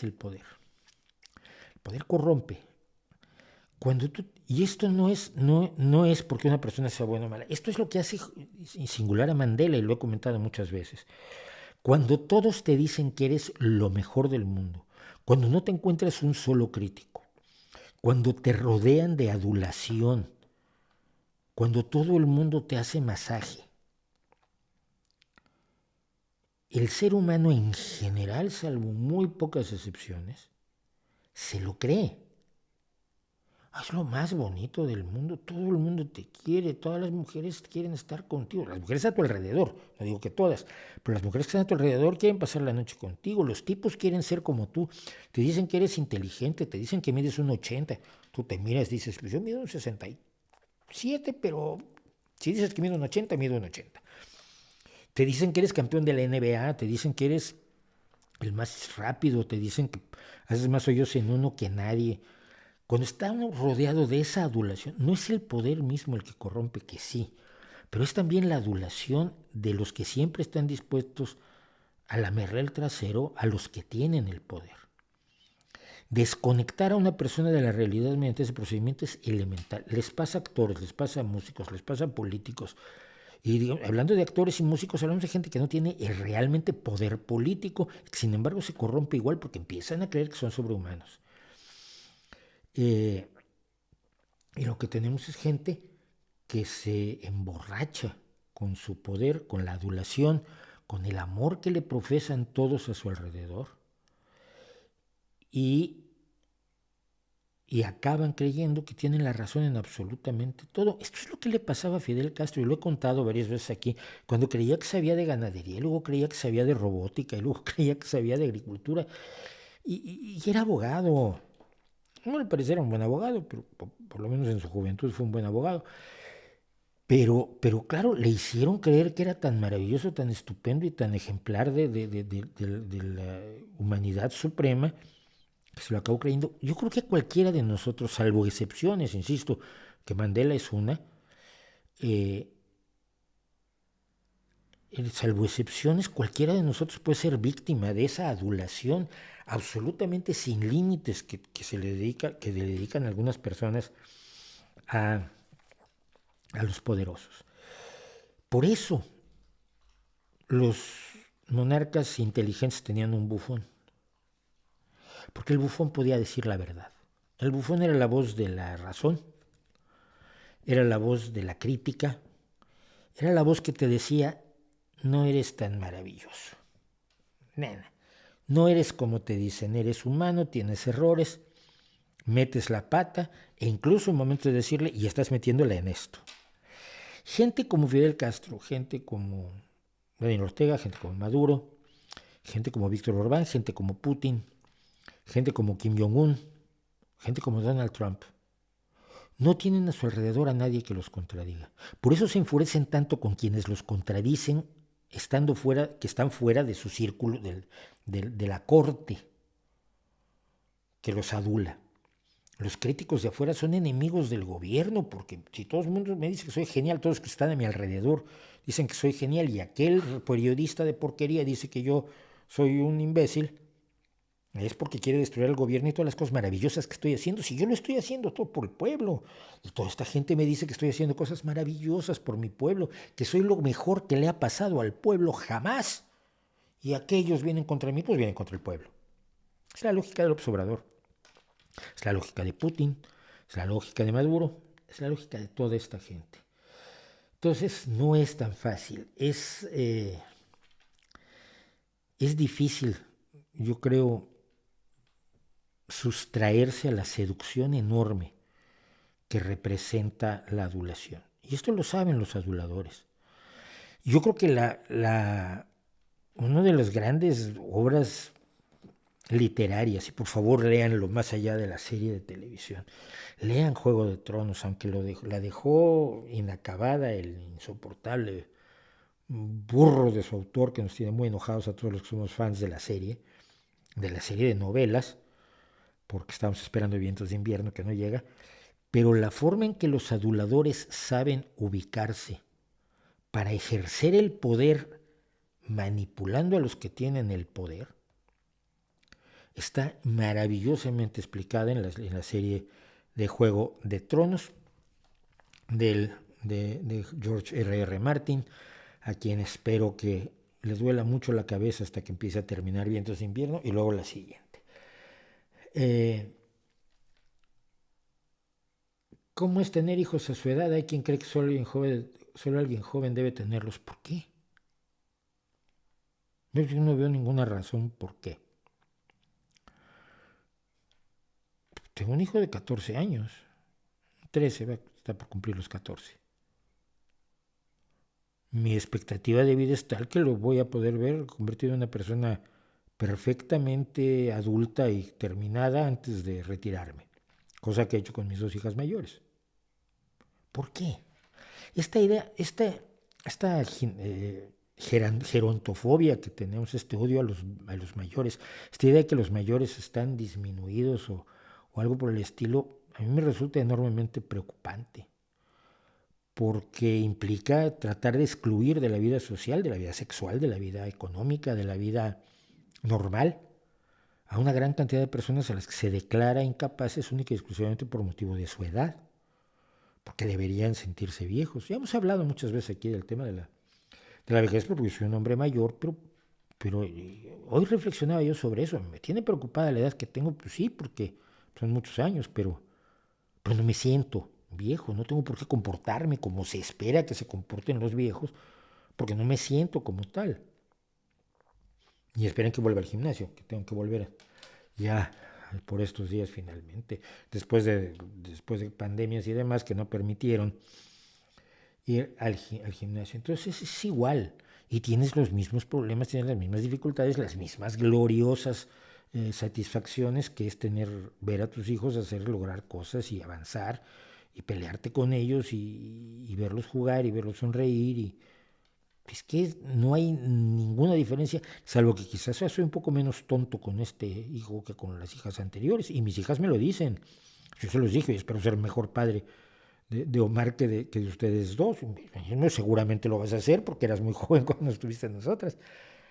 el poder. El poder corrompe. Y esto no es porque una persona sea buena o mala, esto es lo que hace singular a Mandela, y lo he comentado muchas veces. Cuando todos te dicen que eres lo mejor del mundo, cuando no te encuentras un solo crítico, cuando te rodean de adulación, cuando todo el mundo te hace masaje, el ser humano en general, salvo muy pocas excepciones, se lo cree. Es lo más bonito del mundo, todo el mundo te quiere, todas las mujeres quieren estar contigo, las mujeres a tu alrededor, no digo que todas, pero las mujeres que están a tu alrededor quieren pasar la noche contigo, los tipos quieren ser como tú, te dicen que eres inteligente, te dicen que mides 1,80, tú te miras y dices, pues yo mido 1,67, pero si dices que mido 1,80, mido 1,80. Te dicen que eres campeón de la NBA, te dicen que eres el más rápido, te dicen que haces más hoyos en uno que nadie. Cuando está uno rodeado de esa adulación, no es el poder mismo el que corrompe, que sí, pero es también la adulación de los que siempre están dispuestos a lamerle el trasero a los que tienen el poder. Desconectar a una persona de la realidad mediante ese procedimiento es elemental. Les pasa a actores, les pasa a músicos, les pasa a políticos. Y hablando de actores y músicos, hablamos de gente que no tiene realmente poder político, que sin embargo se corrompe igual porque empiezan a creer que son sobrehumanos. Y lo que tenemos es gente que se emborracha con su poder, con la adulación, con el amor que le profesan todos a su alrededor, y acaban creyendo que tienen la razón en absolutamente todo. Esto es lo que le pasaba a Fidel Castro, y lo he contado varias veces aquí, cuando creía que sabía de ganadería, y luego creía que sabía de robótica, y luego creía que sabía de agricultura, y era abogado. No le pareciera un buen abogado, pero por lo menos en su juventud fue un buen abogado. Pero claro, le hicieron creer que era tan maravilloso, tan estupendo y tan ejemplar de la humanidad suprema, que se lo acabó creyendo. Yo creo que cualquiera de nosotros, salvo excepciones, insisto, que Mandela es una, salvo excepciones, cualquiera de nosotros puede ser víctima de esa adulación absolutamente sin límites que le dedican algunas personas a los poderosos. Por eso los monarcas inteligentes tenían un bufón, porque el bufón podía decir la verdad. El bufón era la voz de la razón, era la voz de la crítica, era la voz que te decía, no eres tan maravilloso. Nena, no eres como te dicen, eres humano, tienes errores, metes la pata, e incluso en momentos de decirle, y estás metiéndola en esto. Gente como Fidel Castro, gente como Daniel Ortega, gente como Maduro, gente como Víctor Orbán, gente como Putin, gente como Kim Jong-un, gente como Donald Trump, no tienen a su alrededor a nadie que los contradiga. Por eso se enfurecen tanto con quienes los contradicen, que están fuera de su círculo, de la corte que los adula. Los críticos de afuera son enemigos del gobierno, porque si todo el mundo me dice que soy genial, todos los que están a mi alrededor dicen que soy genial, y aquel periodista de porquería dice que yo soy un imbécil, es porque quiere destruir al gobierno y todas las cosas maravillosas que estoy haciendo. Si yo lo estoy haciendo todo por el pueblo, y toda esta gente me dice que estoy haciendo cosas maravillosas por mi pueblo, que soy lo mejor que le ha pasado al pueblo jamás, y aquellos vienen contra mí, pues vienen contra el pueblo. Es la lógica del López Obrador, es la lógica de Putin, es la lógica de Maduro, es la lógica de toda esta gente. Entonces no es tan fácil, es difícil, yo creo, sustraerse a la seducción enorme que representa la adulación. Y esto lo saben los aduladores. Yo creo que una de las grandes obras literarias, y por favor léanlo más allá de la serie de televisión, lean Juego de Tronos, aunque la dejó inacabada el insoportable burro de su autor, que nos tiene muy enojados a todos los que somos fans de la serie de novelas, porque estamos esperando Vientos de Invierno que no llega, pero la forma en que los aduladores saben ubicarse para ejercer el poder manipulando a los que tienen el poder está maravillosamente explicada en la serie de Juego de Tronos de George R.R. Martin, a quien espero que les duela mucho la cabeza hasta que empiece a terminar Vientos de Invierno y luego la siguiente. ¿Cómo es tener hijos a su edad? Hay quien cree que solo alguien joven debe tenerlos. ¿Por qué? Yo no veo ninguna razón por qué. Tengo un hijo de 14 años. 13, está por cumplir los 14. Mi expectativa de vida es tal que lo voy a poder ver convertido en una persona perfectamente adulta y terminada antes de retirarme. Cosa que he hecho con mis 2 hijas mayores. ¿Por qué? Esta idea, esta gerontofobia que tenemos, este odio a los mayores, esta idea de que los mayores están disminuidos o algo por el estilo, a mí me resulta enormemente preocupante, porque implica tratar de excluir de la vida social, de la vida sexual, de la vida económica, de la vida normal, a una gran cantidad de personas a las que se declara incapaces única y exclusivamente por motivo de su edad, porque deberían sentirse viejos. Ya hemos hablado muchas veces aquí del tema de la vejez, porque yo soy un hombre mayor, pero hoy reflexionaba yo sobre eso. Me tiene preocupada la edad que tengo, pues sí, porque son muchos años, pero no me siento viejo, no tengo por qué comportarme como se espera que se comporten los viejos, porque no me siento como tal. Y esperen que vuelva al gimnasio, que tengo que volver ya por estos días finalmente, después de pandemias y demás que no permitieron ir al gimnasio. Entonces es igual, y tienes los mismos problemas, tienes las mismas dificultades, las mismas gloriosas satisfacciones que es ver a tus hijos hacer, lograr cosas y avanzar y pelearte con ellos y verlos jugar y verlos sonreír. Y es que no hay ninguna diferencia, salvo que quizás soy un poco menos tonto con este hijo que con las hijas anteriores, y mis hijas me lo dicen. Yo se los dije, y espero ser mejor padre de Omar que de ustedes dos. Seguramente lo vas a hacer porque eras muy joven cuando estuviste en nosotras.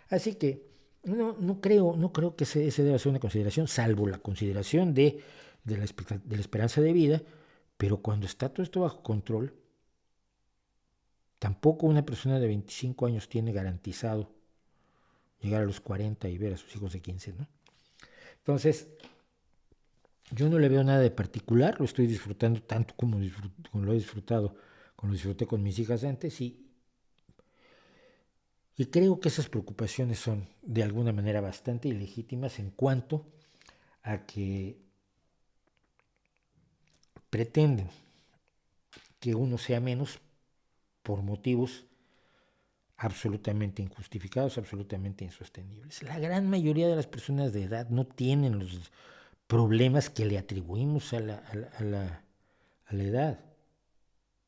Así que no creo que ese deba ser una consideración, salvo la consideración de la esperanza de vida, pero cuando está todo esto bajo control, tampoco una persona de 25 años tiene garantizado llegar a los 40 y ver a sus hijos de 15, ¿no? Entonces, yo no le veo nada de particular, lo estoy disfrutando tanto como lo he disfrutado, como lo disfruté con mis hijas antes, y creo que esas preocupaciones son de alguna manera bastante ilegítimas en cuanto a que pretenden que uno sea menos por motivos absolutamente injustificados, absolutamente insostenibles. La gran mayoría de las personas de edad no tienen los problemas que le atribuimos a la edad.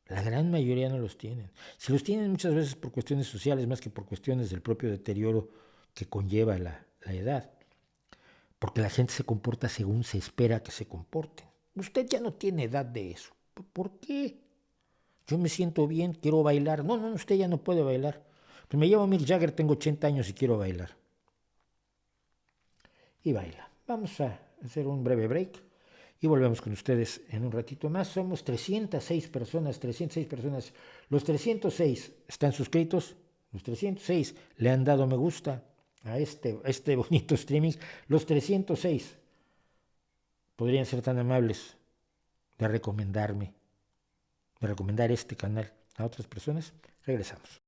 La gran mayoría no los tienen. Si los tienen muchas veces por cuestiones sociales más que por cuestiones del propio deterioro que conlleva la edad. Porque la gente se comporta según se espera que se comporten. Usted ya no tiene edad de eso. ¿Por qué? Yo me siento bien, quiero bailar. No, usted ya no puede bailar. Pues me llamo Mick Jagger, tengo 80 años y quiero bailar. Y baila. Vamos a hacer un breve break y volvemos con ustedes en un ratito más. Somos 306 personas, 306 personas. Los 306 están suscritos, los 306 le han dado me gusta a este bonito streaming. Los 306 podrían ser tan amables de recomendarme, de recomendar este canal a otras personas. Regresamos.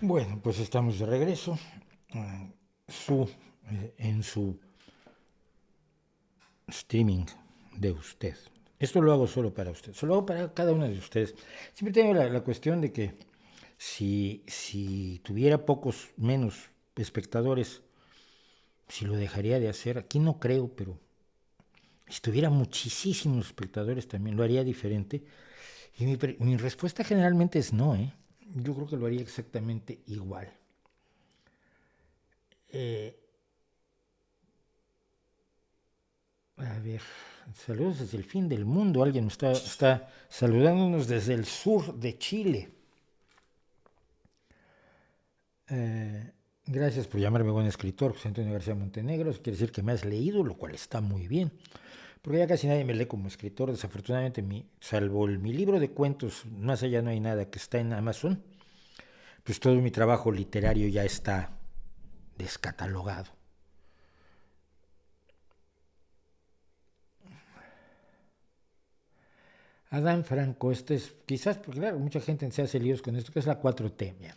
Bueno, pues estamos de regreso en su streaming de usted. Esto lo hago solo para usted, solo hago para cada uno de ustedes. Siempre tengo la cuestión de que si tuviera menos espectadores, si lo dejaría de hacer. Aquí no creo, pero si tuviera muchísimos espectadores también lo haría diferente. Y mi respuesta generalmente es no, ¿eh? Yo creo que lo haría exactamente igual. A ver, saludos desde el fin del mundo. Alguien está saludándonos desde el sur de Chile. Gracias por llamarme buen escritor, José Antonio García Montenegro. Eso quiere decir que me has leído, lo cual está muy bien. Porque ya casi nadie me lee como escritor. Desafortunadamente, salvo mi libro de cuentos, más allá no hay nada, que está en Amazon, pues todo mi trabajo literario ya está descatalogado. Adán Franco, este es quizás, porque claro, mucha gente se hace líos con esto, que es la 4T. Mira.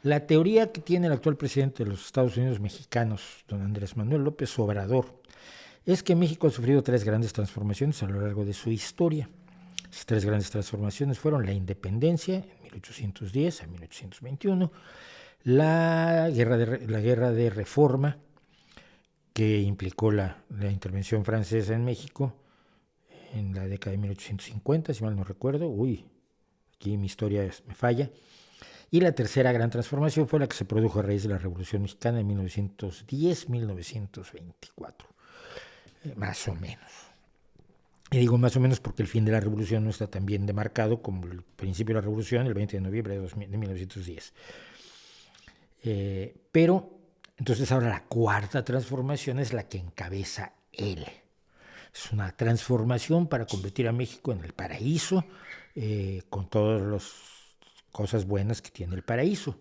La teoría que tiene el actual presidente de los Estados Unidos mexicanos, don Andrés Manuel López Obrador, es que México ha sufrido 3 grandes transformaciones a lo largo de su historia. Esas 3 grandes transformaciones fueron la independencia en 1810 a 1821, la guerra de reforma, que implicó la intervención francesa en México en la década de 1850, si mal no recuerdo. Aquí mi historia me falla. Y la tercera gran transformación fue la que se produjo a raíz de la Revolución Mexicana de 1910-1924, más o menos. Y digo más o menos porque el fin de la revolución no está tan bien demarcado como el principio de la revolución, el 20 de noviembre de 1910. Pero entonces ahora la cuarta transformación es la que encabeza él. Es una transformación para convertir a México en el paraíso, con todas las cosas buenas que tiene el paraíso.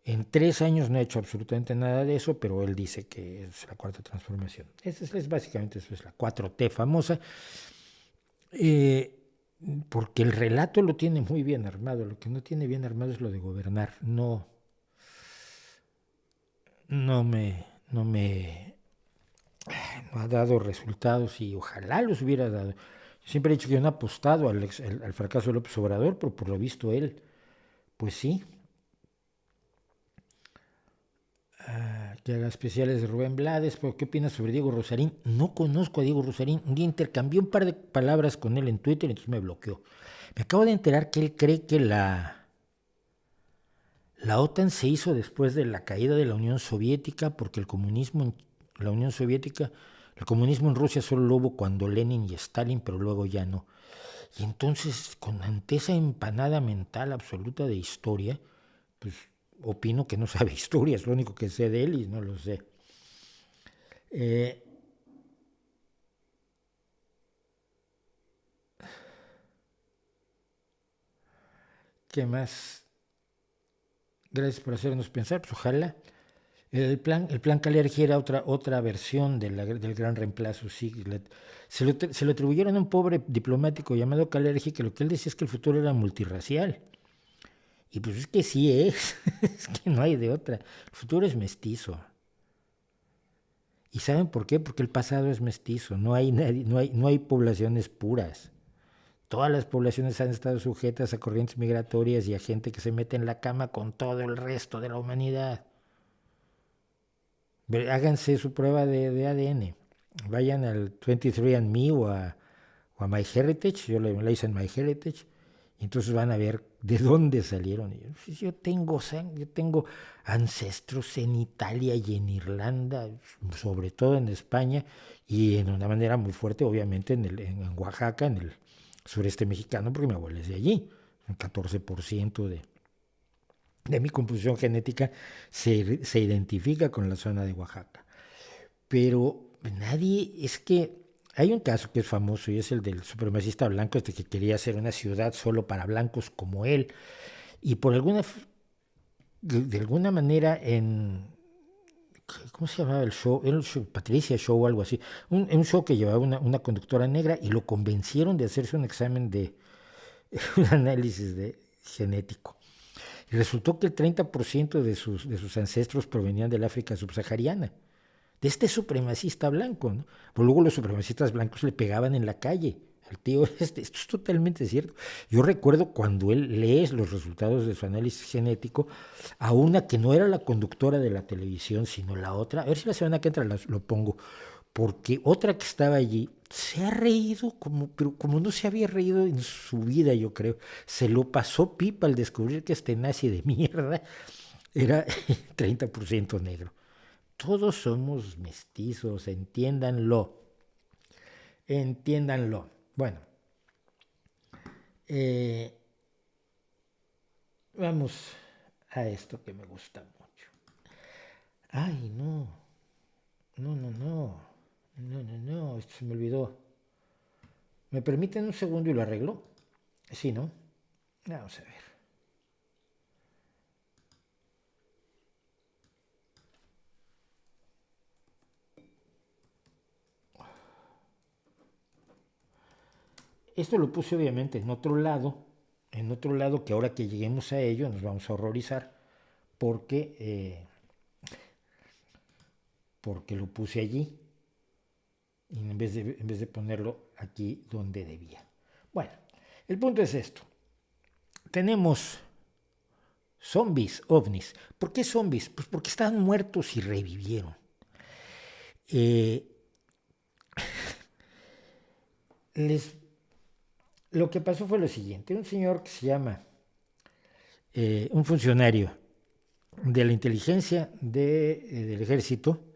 En 3 años no ha hecho absolutamente nada de eso, pero él dice que es la cuarta transformación. Básicamente eso es la 4T famosa, porque el relato lo tiene muy bien armado. Lo que no tiene bien armado es lo de gobernar. No ha dado resultados y ojalá los hubiera dado. Siempre he dicho que no ha apostado al fracaso de López Obrador, pero por lo visto él, pues sí. Que haga especiales de Rubén Blades, pero ¿qué opinas sobre Diego Rosarín? No conozco a Diego Rosarín. Un día intercambié un par de palabras con él en Twitter y entonces me bloqueó. Me acabo de enterar que él cree que la OTAN se hizo después de la caída de la Unión Soviética, porque el comunismo en la Unión Soviética, el comunismo en Rusia solo lo hubo cuando Lenin y Stalin, pero luego ya no. Y entonces, ante esa empanada mental absoluta de historia, pues opino que no sabe historia, es lo único que sé de él y no lo sé. ¿Qué más? Gracias por hacernos pensar, pues ojalá. El plan Kalergi era otra versión del gran reemplazo. Sí, se lo atribuyeron a un pobre diplomático llamado Kalergi, que lo que él decía es que el futuro era multirracial. Y pues es que sí es, es que no hay de otra. El futuro es mestizo. ¿Y saben por qué? Porque el pasado es mestizo. No hay poblaciones puras. Todas las poblaciones han estado sujetas a corrientes migratorias y a gente que se mete en la cama con todo el resto de la humanidad. Háganse su prueba de ADN. Vayan al 23andMe o a MyHeritage. Yo la hice en MyHeritage. Y entonces van a ver de dónde salieron. Yo tengo ancestros en Italia y en Irlanda, sobre todo en España, y en una manera muy fuerte, obviamente, en Oaxaca, en el sureste mexicano, porque mi abuela es de allí. Un 14% de mi composición genética se identifica con la zona de Oaxaca. Pero es que hay un caso que es famoso y es el del supremacista blanco, que quería hacer una ciudad solo para blancos como él, y de alguna manera ¿cómo se llamaba el show? Era el show Patricia Show o algo así, un show que llevaba una conductora negra y lo convencieron de hacerse un examen un análisis genético. Y resultó que el 30% de sus ancestros provenían del África subsahariana, de este supremacista blanco, ¿no? Pero luego los supremacistas blancos le pegaban en la calle al tío. Esto es totalmente cierto. Yo recuerdo cuando él lee los resultados de su análisis genético a una que no era la conductora de la televisión, sino la otra. A ver si la semana que entra lo pongo. Porque otra que estaba allí se ha reído pero como no se había reído en su vida, yo creo. Se lo pasó pipa al descubrir que este nazi de mierda era 30% negro. Todos somos mestizos, entiéndanlo. Entiéndanlo. Bueno, vamos a esto que me gusta mucho. Ay, no. No, esto se me olvidó. ¿Me permiten un segundo y lo arreglo? Sí, ¿no? Vamos a ver. Esto lo puse obviamente en otro lado que ahora que lleguemos a ello nos vamos a horrorizar porque lo puse allí y en vez de ponerlo aquí donde debía. Bueno, el punto es esto. Tenemos zombies, ovnis. ¿Por qué zombies? Pues porque estaban muertos y revivieron. Lo que pasó fue lo siguiente. Un señor que se llama, un funcionario de la inteligencia del ejército,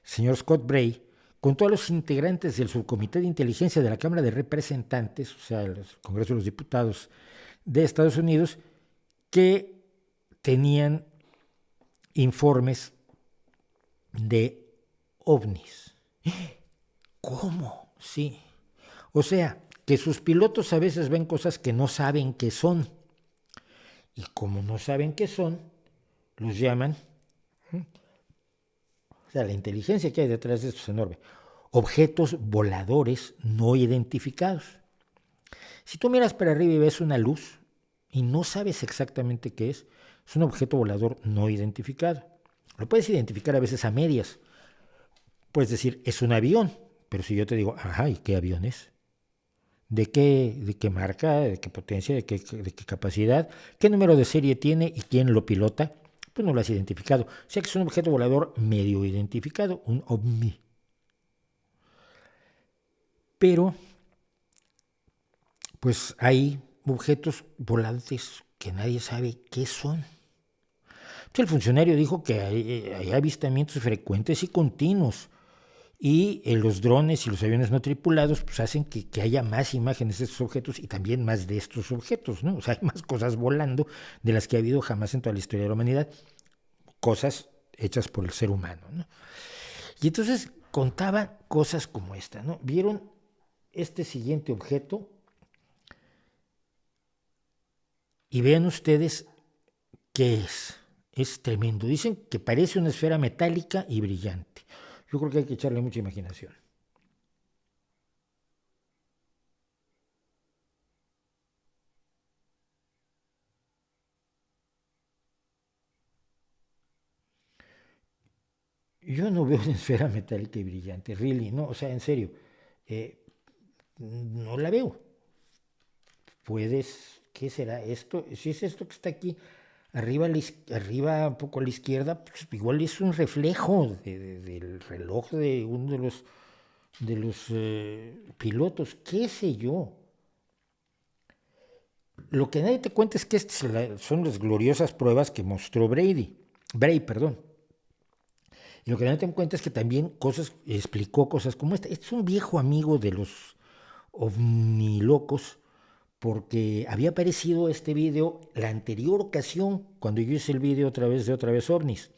señor Scott Bray, contó a los integrantes del subcomité de inteligencia de la Cámara de Representantes, o sea, el Congreso de los Diputados de Estados Unidos, que tenían informes de ovnis. ¿Cómo? Sí. O sea, que sus pilotos a veces ven cosas que no saben qué son. Y como no saben qué son, los llaman, o sea, la inteligencia que hay detrás de esto es enorme, objetos voladores no identificados. Si tú miras para arriba y ves una luz y no sabes exactamente qué es un objeto volador no identificado. Lo puedes identificar a veces a medias. Puedes decir, es un avión, pero si yo te digo, ajá, ¿y qué avión es? ¿De qué marca, de qué potencia, de qué capacidad, qué número de serie tiene y quién lo pilota? Pues no lo has identificado. O sea que es un objeto volador medio identificado, un ovni. Pero, pues hay objetos volantes que nadie sabe qué son. Entonces el funcionario dijo que hay avistamientos frecuentes y continuos. Y los drones y los aviones no tripulados pues hacen que haya más imágenes de estos objetos y también más de estos objetos, ¿no? O sea, hay más cosas volando de las que ha habido jamás en toda la historia de la humanidad, cosas hechas por el ser humano, ¿no? Y entonces contaban cosas como esta, ¿no? Vieron este siguiente objeto y vean ustedes qué es. Es tremendo. Dicen que parece una esfera metálica y brillante. Yo creo que hay que echarle mucha imaginación. Yo no veo una esfera metálica y brillante, really, no, o sea, en serio, no la veo. ¿Qué será esto? Si es esto que está aquí, arriba un poco a la izquierda, pues igual es un reflejo del reloj de uno de los pilotos, qué sé yo. Lo que nadie te cuenta es que estas son las gloriosas pruebas que mostró Bray, perdón. Y lo que nadie te cuenta es que también explicó cosas como esta. Este es un viejo amigo de los ovnilocos, porque había aparecido este video la anterior ocasión, cuando yo hice el video otra vez ovnis.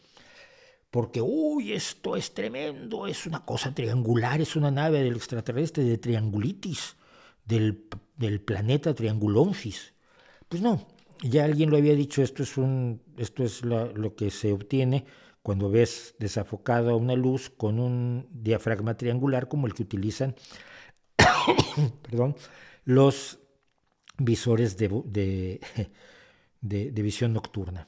Porque, uy, esto es tremendo, es una cosa triangular, es una nave del extraterrestre de Triangulitis, del planeta Triangulonsis. Pues no, ya alguien lo había dicho, esto es lo que se obtiene cuando ves desafocada una luz con un diafragma triangular como el que utilizan perdón, los visores de visión nocturna.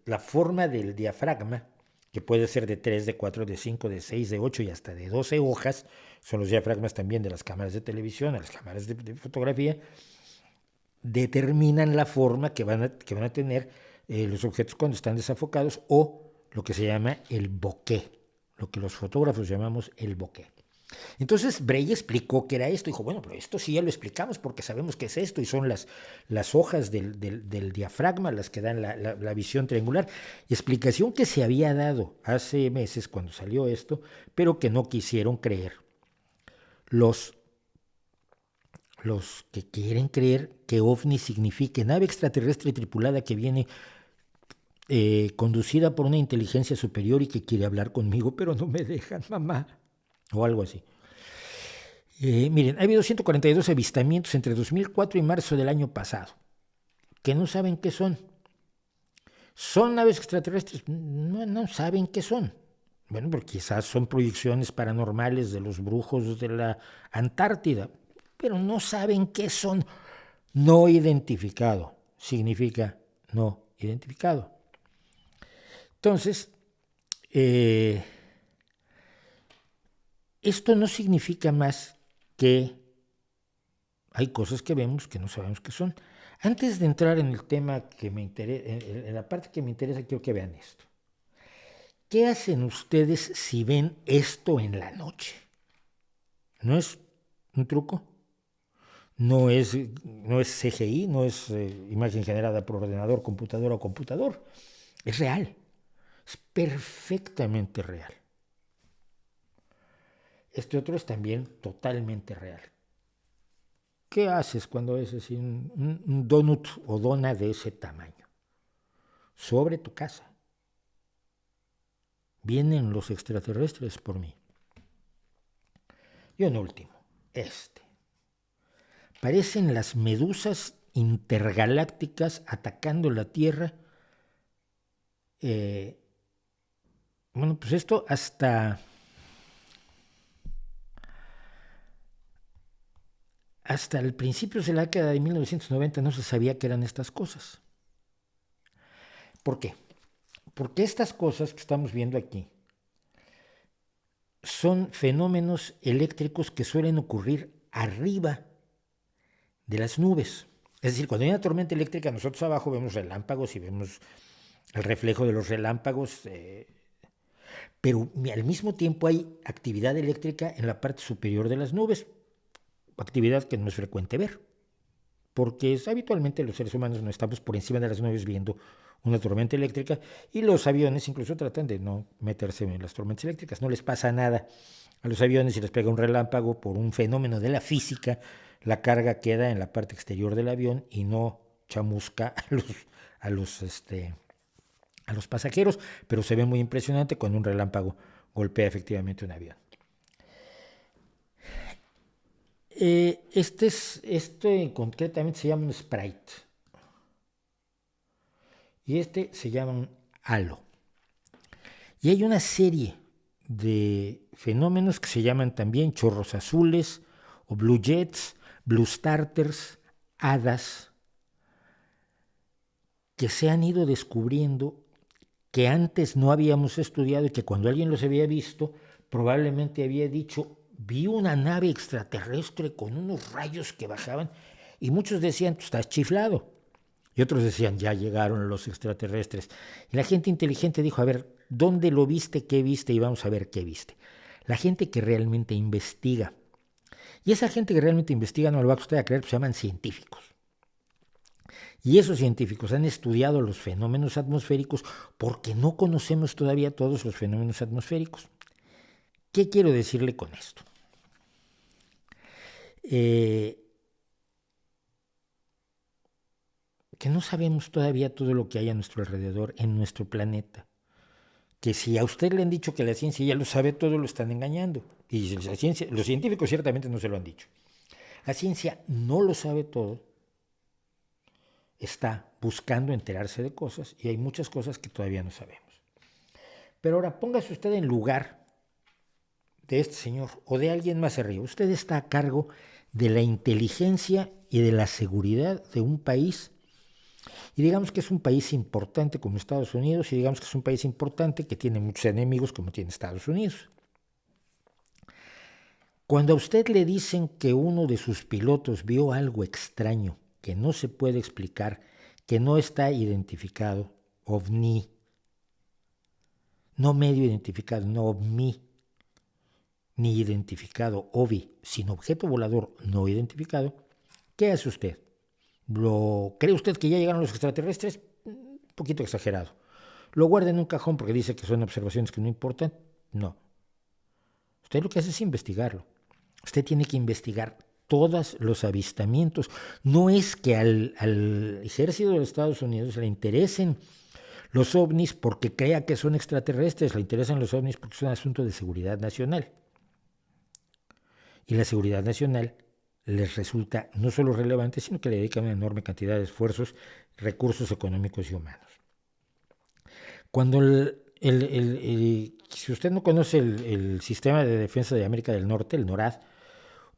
La forma del diafragma, que puede ser de 3, de 4, de 5, de 6, de 8 y hasta de 12 hojas, son los diafragmas también de las cámaras de televisión, de las cámaras de fotografía, determinan la forma que van a tener los objetos cuando están desenfocados, o lo que se llama el bokeh, lo que los fotógrafos llamamos el bokeh. Entonces Bray explicó qué era esto. Dijo, bueno, pero esto sí ya lo explicamos porque sabemos qué es esto y son las hojas del diafragma las que dan la visión triangular. Y explicación que se había dado hace meses cuando salió esto, pero que no quisieron creer los que quieren creer que OVNI signifique nave extraterrestre tripulada que viene conducida por una inteligencia superior y que quiere hablar conmigo, pero no me dejan, mamá, o algo así. Miren, ha habido 142 avistamientos entre 2004 y marzo del año pasado, que no saben qué son. ¿Son naves extraterrestres? No saben qué son. Bueno, pero quizás son proyecciones paranormales de los brujos de la Antártida. pero no saben qué son. No identificado significa no identificado. Entonces, esto no significa más que hay cosas que vemos que no sabemos qué son. Antes de entrar en el tema que me interesa, en la parte que me interesa, quiero que vean esto. ¿Qué hacen ustedes si ven esto en la noche? ¿No es un truco? No es CGI, no es imagen generada por ordenador, computadora o computador. Es real. Es perfectamente real. Este otro es también totalmente real. ¿Qué haces cuando ves así un donut o dona de ese tamaño? Sobre tu casa. Vienen los extraterrestres por mí. Y un último, este. Parecen las medusas intergalácticas atacando la Tierra. Bueno, pues esto hasta el principio de la década de 1990 no se sabía que eran estas cosas. ¿Por qué? Porque estas cosas que estamos viendo aquí son fenómenos eléctricos que suelen ocurrir arriba de las nubes. Es decir, cuando hay una tormenta eléctrica, nosotros abajo vemos relámpagos y vemos el reflejo de los relámpagos, pero al mismo tiempo hay actividad eléctrica en la parte superior de las nubes, actividad que no es frecuente ver, porque habitualmente los seres humanos no estamos por encima de las nubes viendo una tormenta eléctrica, y los aviones incluso tratan de no meterse en las tormentas eléctricas. No les pasa nada a los aviones si les pega un relámpago por un fenómeno de la física. La carga queda en la parte exterior del avión y no chamusca a los pasajeros, pero se ve muy impresionante cuando un relámpago golpea efectivamente un avión. Este concretamente se llama un sprite y este se llama un halo. Y hay una serie de fenómenos que se llaman también chorros azules o blue jets, blue starters, hadas, que se han ido descubriendo, que antes no habíamos estudiado y que cuando alguien los había visto probablemente había dicho: vi una nave extraterrestre con unos rayos que bajaban, y muchos decían: tú estás chiflado, y otros decían: ya llegaron los extraterrestres. Y la gente inteligente dijo: a ver, ¿dónde lo viste? ¿Qué viste? Y vamos a ver qué viste. La gente que realmente investiga, y esa gente que realmente investiga, no lo va a usted a creer, pues se llaman científicos. Y esos científicos han estudiado los fenómenos atmosféricos porque no conocemos todavía todos los fenómenos atmosféricos. ¿Qué quiero decirle con esto? Que no sabemos todavía todo lo que hay a nuestro alrededor, en nuestro planeta. Que si a usted le han dicho que la ciencia ya lo sabe todo, lo están engañando. Y la ciencia, los científicos ciertamente no se lo han dicho. La ciencia no lo sabe todo, está buscando enterarse de cosas y hay muchas cosas que todavía no sabemos. Pero ahora póngase usted en lugar de este señor o de alguien más arriba. Usted está a cargo de la inteligencia y de la seguridad de un país, y digamos que es un país importante como Estados Unidos, y digamos que es un país importante que tiene muchos enemigos como tiene Estados Unidos. Cuando a usted le dicen que uno de sus pilotos vio algo extraño que no se puede explicar, que no está identificado, ovni, no medio identificado, no ovni, ni identificado, OVI, sin objeto volador no identificado, ¿qué hace usted? ¿Cree usted que ya llegaron los extraterrestres? Un poquito exagerado. ¿Lo guarda en un cajón porque dice que son observaciones que no importan? No. Usted lo que hace es investigarlo. Usted tiene que investigar todos los avistamientos. No es que al ejército de Estados Unidos le interesen los ovnis porque crea que son extraterrestres, le interesan los ovnis porque es un asunto de seguridad nacional. Y la seguridad nacional les resulta no solo relevante, sino que le dedican una enorme cantidad de esfuerzos, recursos económicos y humanos. Cuando si usted no conoce el Sistema de Defensa de América del Norte, el NORAD,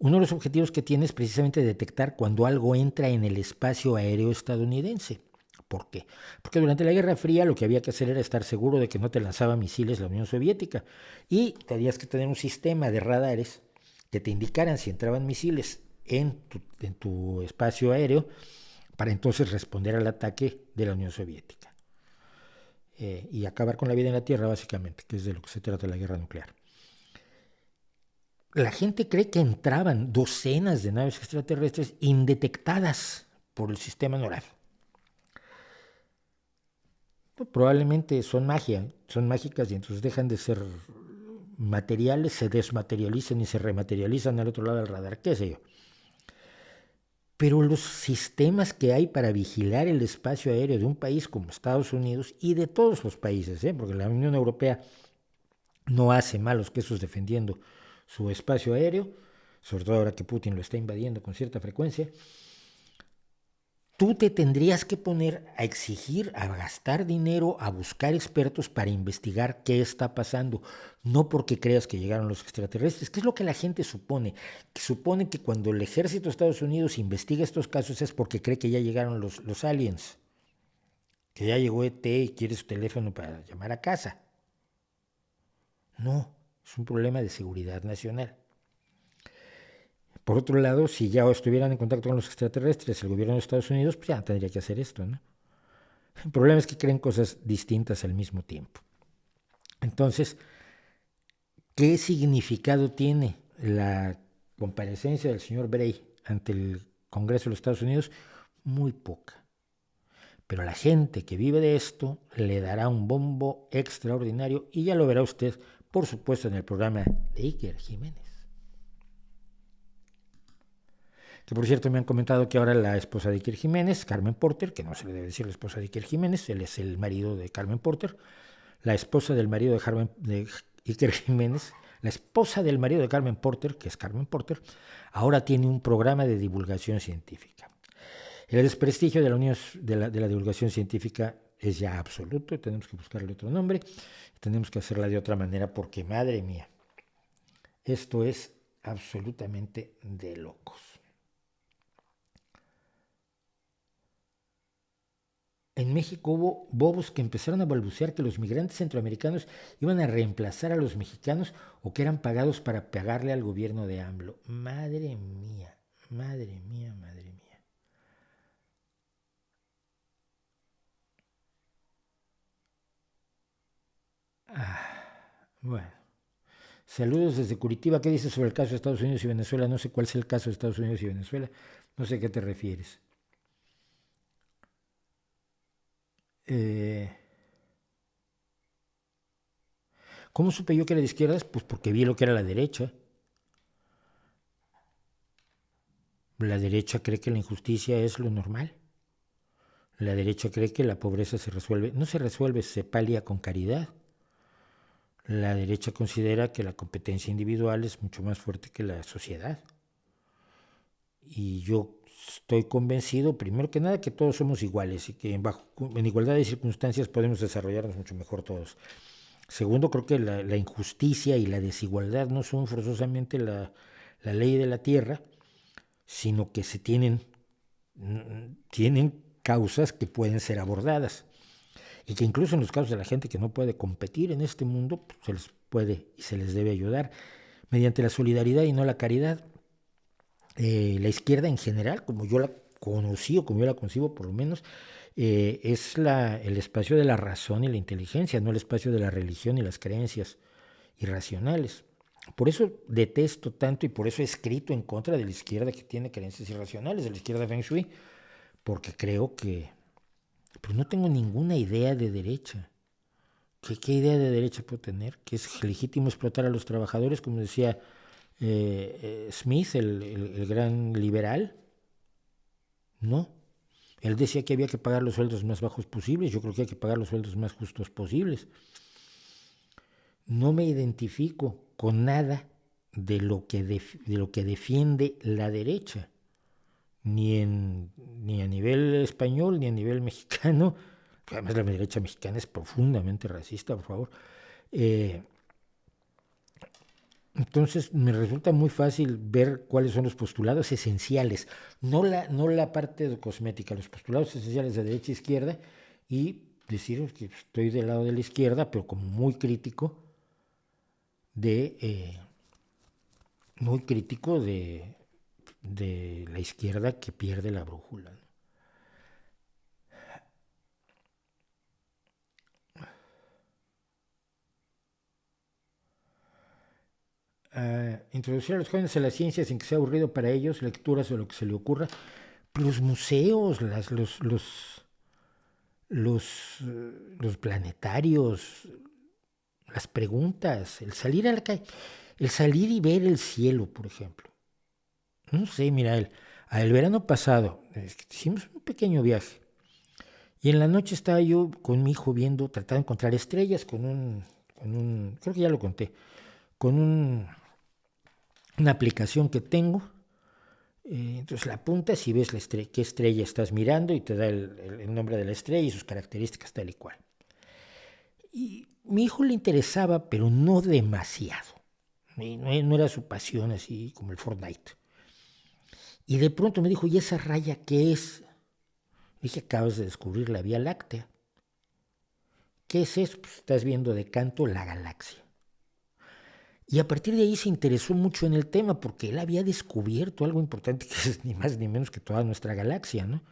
uno de los objetivos que tiene es precisamente detectar cuando algo entra en el espacio aéreo estadounidense. ¿Por qué? Porque durante la Guerra Fría lo que había que hacer era estar seguro de que no te lanzaba misiles la Unión Soviética y tenías que tener un sistema de radares que te indicaran si entraban misiles en tu espacio aéreo para entonces responder al ataque de la Unión Soviética y acabar con la vida en la Tierra básicamente, que es de lo que se trata la guerra nuclear. La gente cree que entraban docenas de naves extraterrestres indetectadas por el sistema NORAD. Probablemente son magia, son mágicas y entonces dejan de ser materiales, se desmaterializan y se rematerializan al otro lado del radar, qué sé yo. Pero los sistemas que hay para vigilar el espacio aéreo de un país como Estados Unidos y de todos los países, porque la Unión Europea no hace malos quesos defendiendo su espacio aéreo, sobre todo ahora que Putin lo está invadiendo con cierta frecuencia, tú te tendrías que poner a exigir, a gastar dinero, a buscar expertos para investigar qué está pasando. No porque creas que llegaron los extraterrestres, que es lo que la gente supone. Que supone que cuando el ejército de Estados Unidos investiga estos casos es porque cree que ya llegaron los aliens. Que ya llegó ET y quiere su teléfono para llamar a casa. No, es un problema de seguridad nacional. Por otro lado, si ya estuvieran en contacto con los extraterrestres, el gobierno de Estados Unidos, pues ya tendría que hacer esto, ¿no? El problema es que creen cosas distintas al mismo tiempo. Entonces, ¿qué significado tiene la comparecencia del señor Bray ante el Congreso de los Estados Unidos? Muy poca. Pero a la gente que vive de esto le dará un bombo extraordinario y ya lo verá usted, por supuesto, en el programa de Iker Jiménez. Que por cierto me han comentado que ahora la esposa de Iker Jiménez, Carmen Porter, que no se le debe decir la esposa de Iker Jiménez, él es el marido de Carmen Porter, la esposa del marido de Iker Jiménez, la esposa del marido de Carmen Porter, que es Carmen Porter, ahora tiene un programa de divulgación científica. El desprestigio de la divulgación científica es ya absoluto, tenemos que buscarle otro nombre, tenemos que hacerla de otra manera porque, madre mía, esto es absolutamente de locos. En México hubo bobos que empezaron a balbucear que los migrantes centroamericanos iban a reemplazar a los mexicanos o que eran pagados para pagarle al gobierno de AMLO. Madre mía, madre mía, madre mía. Bueno. Saludos desde Curitiba. ¿Qué dices sobre el caso de Estados Unidos y Venezuela? No sé cuál es el caso de Estados Unidos y Venezuela. No sé a qué te refieres. ¿Cómo supe yo que era de izquierdas? Pues porque vi lo que era la derecha. La derecha cree que la injusticia es lo normal. La derecha cree que la pobreza se resuelve. No se resuelve, se palia con caridad. La derecha considera que la competencia individual es mucho más fuerte que la sociedad. Y yo estoy convencido, primero que nada, que todos somos iguales y que en igualdad de circunstancias podemos desarrollarnos mucho mejor todos. Segundo, creo que la injusticia y la desigualdad no son forzosamente la ley de la tierra, sino que tienen causas que pueden ser abordadas y que incluso en los casos de la gente que no puede competir en este mundo, pues se les puede y se les debe ayudar mediante la solidaridad y no la caridad. La izquierda en general, como yo la conocí o como yo la concibo por lo menos, es el espacio de la razón y la inteligencia, no el espacio de la religión y las creencias irracionales. Por eso detesto tanto y por eso he escrito en contra de la izquierda que tiene creencias irracionales, de la izquierda Feng Shui, porque creo que pues no tengo ninguna idea de derecha. ¿Qué idea de derecha puedo tener? Que es legítimo explotar a los trabajadores, como decía Smith, el gran liberal. No. Él decía que había que pagar los sueldos más bajos posibles. Yo creo que hay que pagar los sueldos más justos posibles. No me identifico con nada de lo que defiende la derecha, ni a nivel español, ni a nivel mexicano. Además, la derecha mexicana es profundamente racista, por favor. Entonces me resulta muy fácil ver cuáles son los postulados esenciales, no la parte de cosmética, los postulados esenciales de derecha e izquierda y decir que estoy del lado de la izquierda, pero como de muy crítico de la izquierda que pierde la brújula, ¿no? Introducir a los jóvenes a la ciencia sin que sea aburrido para ellos, lecturas o lo que se le ocurra. Los museos, los planetarios, las preguntas, el salir a la calle, el salir y ver el cielo, por ejemplo. No sé, mira, el verano pasado hicimos un pequeño viaje y en la noche estaba yo con mi hijo viendo, tratando de encontrar estrellas creo que ya lo conté, con una aplicación que tengo. Entonces la apuntas y ves qué estrella estás mirando y te da el nombre de la estrella y sus características tal y cual. Y a mi hijo le interesaba, pero no demasiado. No era su pasión así como el Fortnite. Y de pronto me dijo, ¿y esa raya qué es? Dije, acabas de descubrir la Vía Láctea. ¿Qué es eso? Pues estás viendo de canto la galaxia. Y a partir de ahí se interesó mucho en el tema porque él había descubierto algo importante que es ni más ni menos que toda nuestra galaxia, ¿no?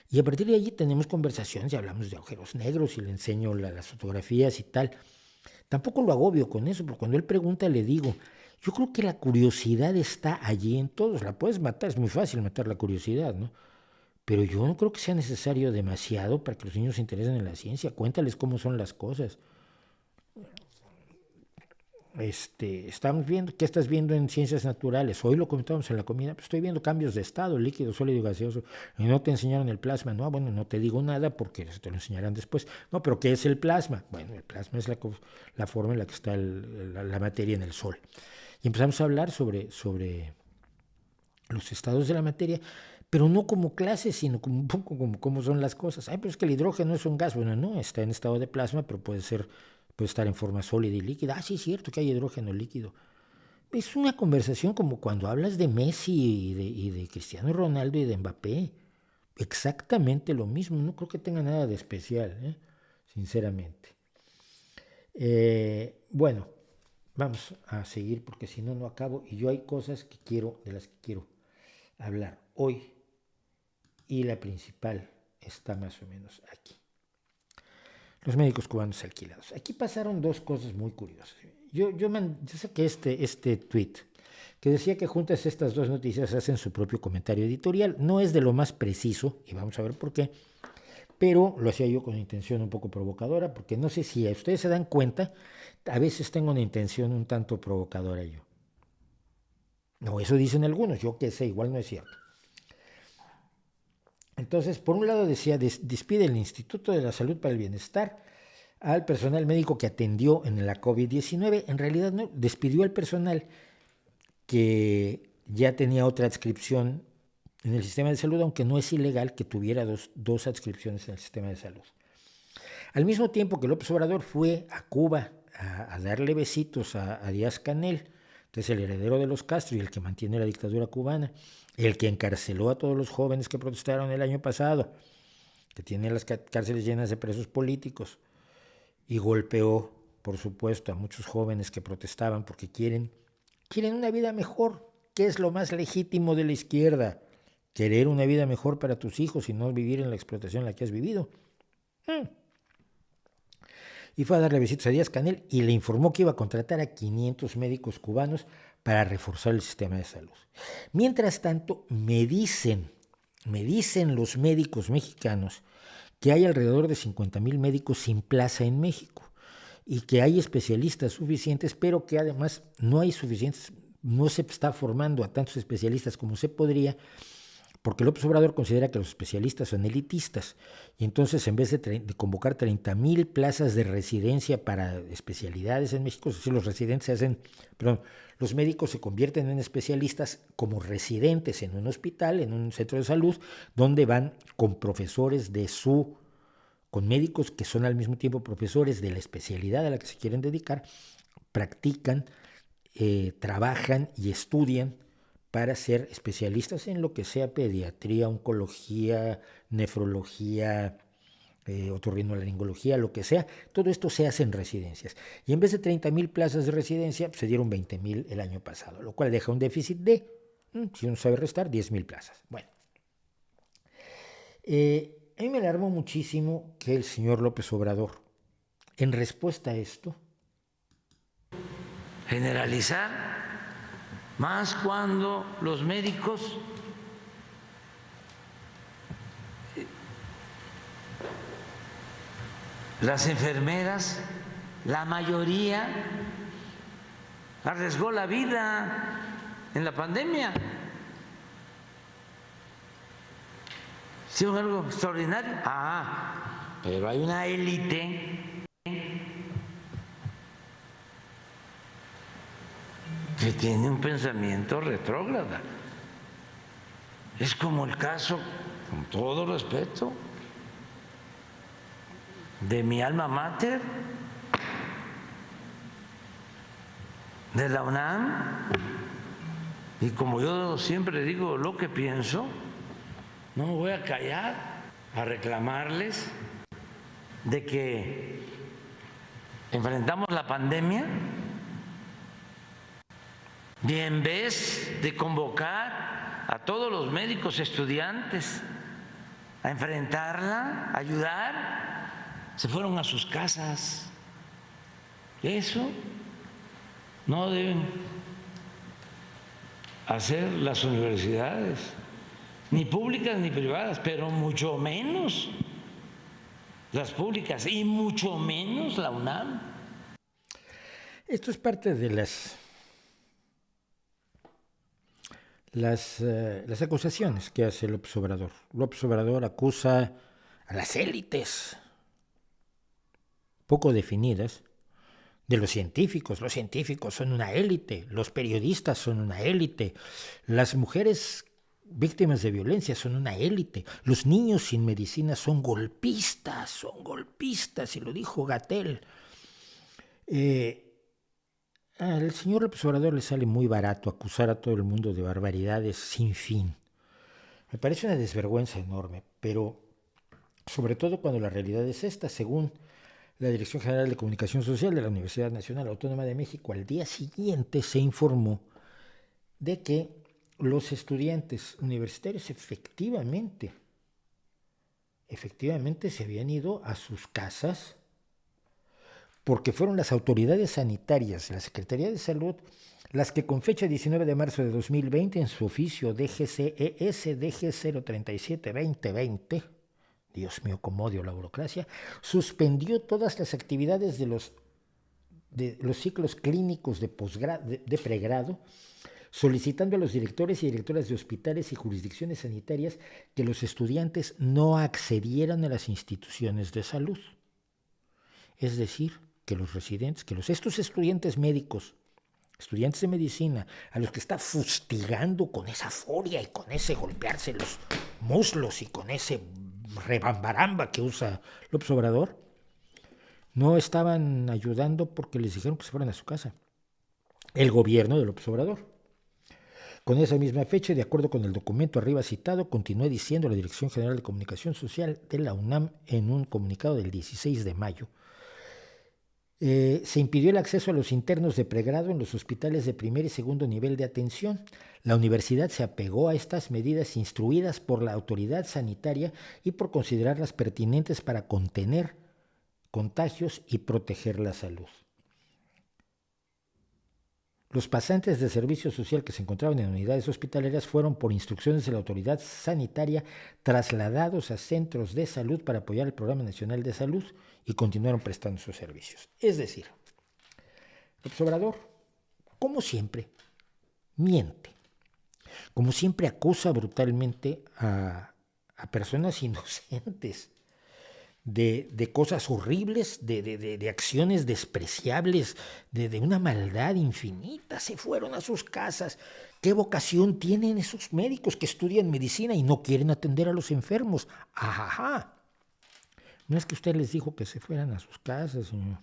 Y a partir de allí tenemos conversaciones y hablamos de agujeros negros y le enseño las fotografías y tal. Tampoco lo agobio con eso, porque cuando él pregunta le digo, yo creo que la curiosidad está allí en todos, la puedes matar, es muy fácil matar la curiosidad, ¿no? Pero yo no creo que sea necesario demasiado para que los niños se interesen en la ciencia, cuéntales cómo son las cosas. Estamos viendo, ¿qué estás viendo en ciencias naturales? Hoy lo comentamos en la comida, pues estoy viendo cambios de estado, líquido, sólido y gaseoso. Y no te enseñaron el plasma, no, bueno, no te digo nada porque te lo enseñarán después. No, pero ¿qué es el plasma? Bueno, el plasma es la forma en la que está la materia en el sol. Y empezamos a hablar sobre los estados de la materia, pero no como clase, sino como un poco como cómo son las cosas. Ay, pero es que el hidrógeno es un gas. Bueno, no, está en estado de plasma, pero puede estar en forma sólida y líquida. Ah, sí, es cierto que hay hidrógeno líquido. Es una conversación como cuando hablas de Messi y de Cristiano Ronaldo y de Mbappé. Exactamente lo mismo. No creo que tenga nada de especial, sinceramente. Bueno, vamos a seguir porque si no, no acabo. Y yo hay cosas de las que quiero hablar hoy. Y la principal está más o menos aquí. Los médicos cubanos alquilados. Aquí pasaron dos cosas muy curiosas. Yo saqué este tweet que decía que juntas estas dos noticias hacen su propio comentario editorial. No es de lo más preciso, y vamos a ver por qué, pero lo hacía yo con intención un poco provocadora, porque no sé si ustedes se dan cuenta, a veces tengo una intención un tanto provocadora yo. No, eso dicen algunos, yo qué sé, igual no es cierto. Entonces, por un lado decía, despide el Instituto de la Salud para el Bienestar al personal médico que atendió en la COVID-19. En realidad no, despidió al personal que ya tenía otra adscripción en el sistema de salud, aunque no es ilegal que tuviera dos adscripciones en el sistema de salud. Al mismo tiempo que López Obrador fue a Cuba a darle besitos a Díaz-Canel, que es el heredero de los Castro y el que mantiene la dictadura cubana, el que encarceló a todos los jóvenes que protestaron el año pasado, que tiene las cárceles llenas de presos políticos, y golpeó, por supuesto, a muchos jóvenes que protestaban porque quieren una vida mejor, que es lo más legítimo de la izquierda, querer una vida mejor para tus hijos y no vivir en la explotación en la que has vivido. Y fue a darle visitas a Díaz-Canel y le informó que iba a contratar a 500 médicos cubanos para reforzar el sistema de salud. Mientras tanto, me dicen los médicos mexicanos que hay alrededor de 50,000 médicos sin plaza en México y que hay especialistas suficientes, pero que además no hay suficientes, no se está formando a tantos especialistas como se podría, porque López Obrador considera que los especialistas son elitistas, y entonces en vez de convocar 30,000 plazas de residencia para especialidades en México, es decir, los médicos se convierten en especialistas como residentes en un hospital, en un centro de salud, donde van con profesores con médicos que son al mismo tiempo profesores de la especialidad a la que se quieren dedicar, practican trabajan y estudian para ser especialistas en lo que sea pediatría, oncología, nefrología, otorrinolaringología, lo que sea. Todo esto se hace en residencias. Y en vez de 30,000 plazas de residencia, se dieron 20,000 el año pasado, lo cual deja un déficit de, si uno sabe restar, 10,000 plazas. Bueno, a mí me alarmó muchísimo que el señor López Obrador, en respuesta a esto, generalizar, más cuando los médicos las enfermeras, la mayoría arriesgó la vida en la pandemia. ¿Hicieron algo extraordinario? Pero hay una élite que tiene un pensamiento retrógrada. Es como el caso, con todo respeto, de mi alma mater, de la UNAM, y como yo siempre digo lo que pienso, no me voy a callar a reclamarles de que enfrentamos la pandemia y en vez de convocar a todos los médicos estudiantes a enfrentarla, a ayudar, se fueron a sus casas. Eso no deben hacer las universidades, ni públicas ni privadas, pero mucho menos las públicas y mucho menos la UNAM. Esto es parte de las acusaciones que hace López Obrador. López Obrador acusa a las élites poco definidas de los científicos. Los científicos son una élite, los periodistas son una élite, las mujeres víctimas de violencia son una élite, los niños sin medicina son golpistas, y lo dijo Gatell. Al señor López Obrador le sale muy barato acusar a todo el mundo de barbaridades sin fin. Me parece una desvergüenza enorme, pero sobre todo cuando la realidad es esta. Según la Dirección General de Comunicación Social de la Universidad Nacional Autónoma de México, al día siguiente se informó de que los estudiantes universitarios efectivamente se habían ido a sus casas porque fueron las autoridades sanitarias, la Secretaría de Salud, las que con fecha 19 de marzo de 2020, en su oficio DGCES DG 037-2020, Dios mío, cómo odio la burocracia, suspendió todas las actividades de los ciclos clínicos de pregrado, solicitando a los directores y directoras de hospitales y jurisdicciones sanitarias que los estudiantes no accedieran a las instituciones de salud. Es decir, que los residentes, estos estudiantes médicos, estudiantes de medicina, a los que está fustigando con esa furia y con ese golpearse los muslos y con ese rebambaramba que usa López Obrador, no estaban ayudando porque les dijeron que se fueran a su casa. El gobierno de López Obrador. Con esa misma fecha, de acuerdo con el documento arriba citado, continúa diciendo la Dirección General de Comunicación Social de la UNAM en un comunicado del 16 de mayo, se impidió el acceso a los internos de pregrado en los hospitales de primer y segundo nivel de atención. La universidad se apegó a estas medidas instruidas por la autoridad sanitaria y por considerarlas pertinentes para contener contagios y proteger la salud. Los pasantes de servicio social que se encontraban en unidades hospitalarias fueron, por instrucciones de la autoridad sanitaria, trasladados a centros de salud para apoyar el Programa Nacional de Salud y continuaron prestando sus servicios. Es decir, López Obrador, como siempre, miente. Como siempre, acusa brutalmente a personas inocentes de cosas horribles, de acciones despreciables, de una maldad infinita. Se fueron a sus casas. ¿Qué vocación tienen esos médicos que estudian medicina y no quieren atender a los enfermos? ¡Ajá! No es que usted les dijo que se fueran a sus casas, señor.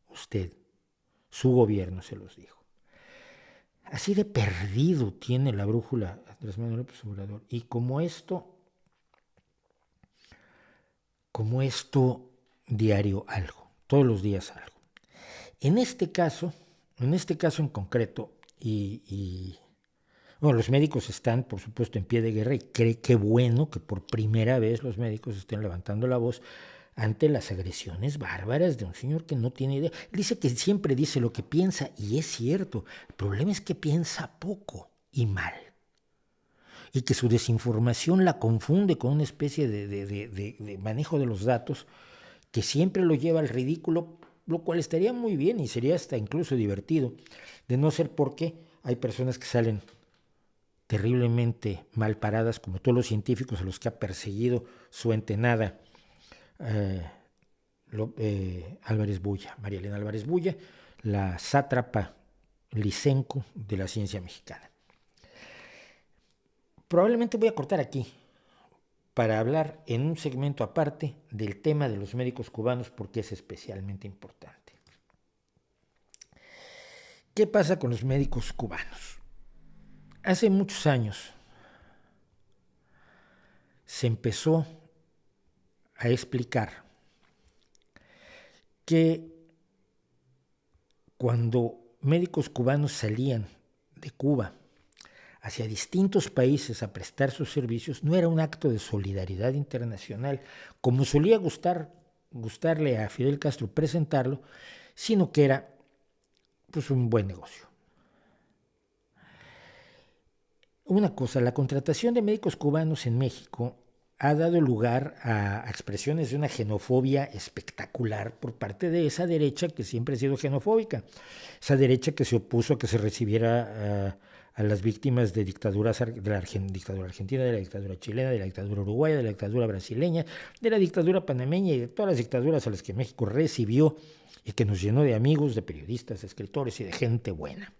Usted, Su gobierno se los dijo. Así de perdido tiene la brújula Andrés Manuel López Obrador. Y como esto diario algo, todos los días algo. En este caso en concreto, bueno, los médicos están, por supuesto, en pie de guerra y qué bueno que por primera vez los médicos estén levantando la voz ante las agresiones bárbaras de un señor que no tiene idea. Él dice que siempre dice lo que piensa y es cierto. El problema es que piensa poco y mal. Y que su desinformación la confunde con una especie de manejo de los datos que siempre lo lleva al ridículo, lo cual estaría muy bien y sería hasta incluso divertido, de no ser porque hay personas que salen terriblemente mal paradas, como todos los científicos a los que ha perseguido su entenada Álvarez Bulla, María Elena Álvarez Bulla, la sátrapa Lysenko de la ciencia mexicana. Probablemente voy a cortar aquí para hablar en un segmento aparte del tema de los médicos cubanos porque es especialmente importante. ¿Qué pasa con los médicos cubanos? Hace muchos años se empezó a explicar que cuando médicos cubanos salían de Cuba hacia distintos países a prestar sus servicios, no era un acto de solidaridad internacional, como solía gustarle a Fidel Castro presentarlo, sino que era pues un buen negocio. Una cosa, la contratación de médicos cubanos en México ha dado lugar a expresiones de una xenofobia espectacular por parte de esa derecha que siempre ha sido xenofóbica, esa derecha que se opuso a que se recibiera a las víctimas de dictaduras, de la dictadura argentina, de la dictadura chilena, de la dictadura uruguaya, de la dictadura brasileña, de la dictadura panameña y de todas las dictaduras a las que México recibió y que nos llenó de amigos, de periodistas, de escritores y de gente buena.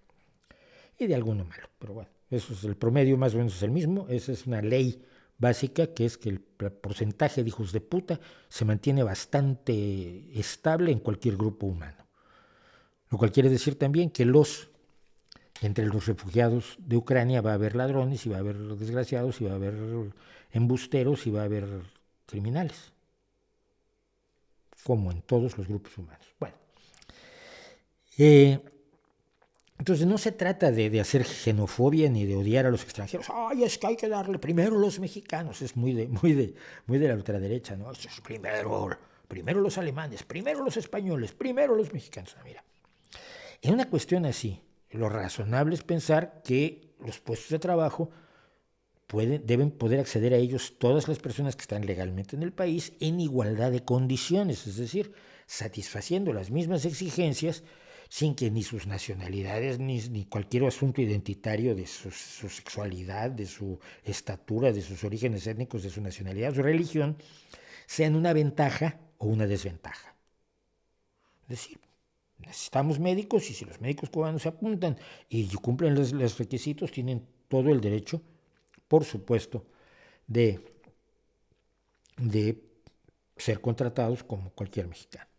Y de alguno malo, pero bueno, eso es el promedio, más o menos es el mismo. Esa es una ley básica, que es que el porcentaje de hijos de puta se mantiene bastante estable en cualquier grupo humano. Lo cual quiere decir también que entre los refugiados de Ucrania va a haber ladrones, y va a haber desgraciados, y va a haber embusteros, y va a haber criminales, como en todos los grupos humanos. Bueno, entonces no se trata de hacer xenofobia ni de odiar a los extranjeros. Ay, es que hay que darle primero a los mexicanos. Es muy de la ultraderecha, ¿no? Esto es primero los alemanes, primero los españoles, primero los mexicanos. Mira, en una cuestión así, lo razonable es pensar que los puestos de trabajo deben poder acceder a ellos todas las personas que están legalmente en el país en igualdad de condiciones, es decir, satisfaciendo las mismas exigencias sin que ni sus nacionalidades ni cualquier asunto identitario de su sexualidad, de su estatura, de sus orígenes étnicos, de su nacionalidad, su religión, sean una ventaja o una desventaja. Es decir, necesitamos médicos y si los médicos cubanos se apuntan y cumplen los requisitos, tienen todo el derecho, por supuesto, de ser contratados como cualquier mexicano.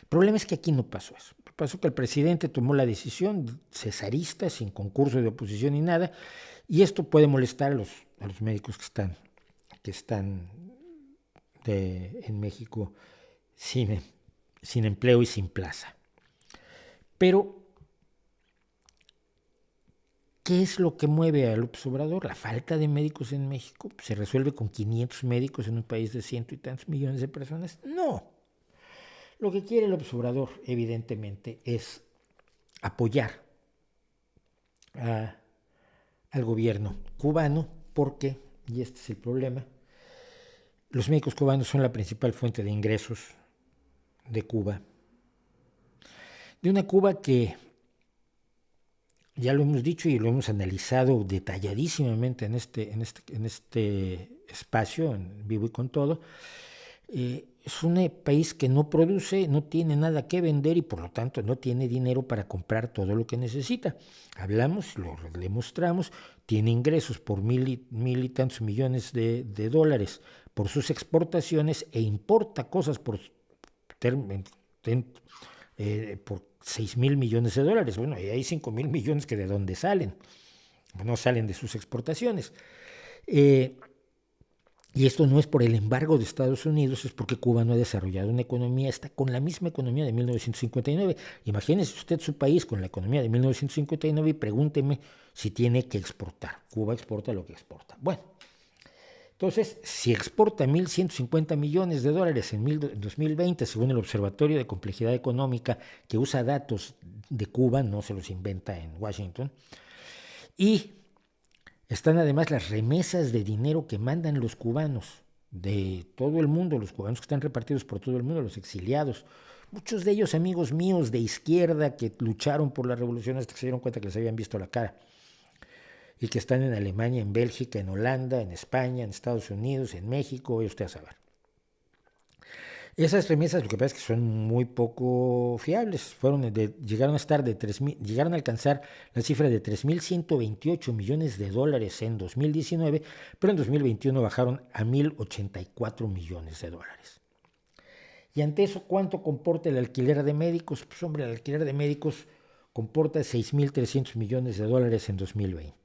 El problema es que aquí no pasó eso. Pasó que el presidente tomó la decisión cesarista, sin concurso de oposición ni nada, y esto puede molestar a los médicos que están en México sin empleo y sin plaza. Pero, ¿qué es lo que mueve a López Obrador? La falta de médicos en México. ¿Se resuelve con 500 médicos en un país de 100 y tantos millones de personas? No. Lo que quiere López Obrador, evidentemente, es apoyar al gobierno cubano porque, y este es el problema, los médicos cubanos son la principal fuente de ingresos de Cuba. De una Cuba que, ya lo hemos dicho y lo hemos analizado detalladísimamente en este espacio, en Vivo y con Todo, es un país que no produce, no tiene nada que vender y por lo tanto no tiene dinero para comprar todo lo que necesita. Hablamos, lo demostramos, tiene ingresos por mil y tantos millones de dólares por sus exportaciones e importa cosas por 6,000 millones de dólares. Bueno, y hay 5,000 millones que de dónde salen, no salen de sus exportaciones. Y esto no es por el embargo de Estados Unidos, es porque Cuba no ha desarrollado una economía, está con la misma economía de 1959. Imagínese usted su país con la economía de 1959 y pregúnteme si tiene que exportar. Cuba exporta lo que exporta. Bueno, entonces, si exporta 1.150 millones de dólares en 2020, según el Observatorio de Complejidad Económica, que usa datos de Cuba, no se los inventa en Washington, y están además las remesas de dinero que mandan los cubanos de todo el mundo, los cubanos que están repartidos por todo el mundo, los exiliados, muchos de ellos amigos míos de izquierda que lucharon por la revolución hasta que se dieron cuenta que les habían visto la cara y que están en Alemania, en Bélgica, en Holanda, en España, en Estados Unidos, en México, y usted a saber. Esas remesas lo que pasa es que son muy poco fiables. Llegaron a alcanzar la cifra de 3.128 millones de dólares en 2019, pero en 2021 bajaron a 1.084 millones de dólares. Y ante eso, ¿cuánto comporta el alquiler de médicos? Pues hombre, el alquiler de médicos comporta 6.300 millones de dólares en 2020.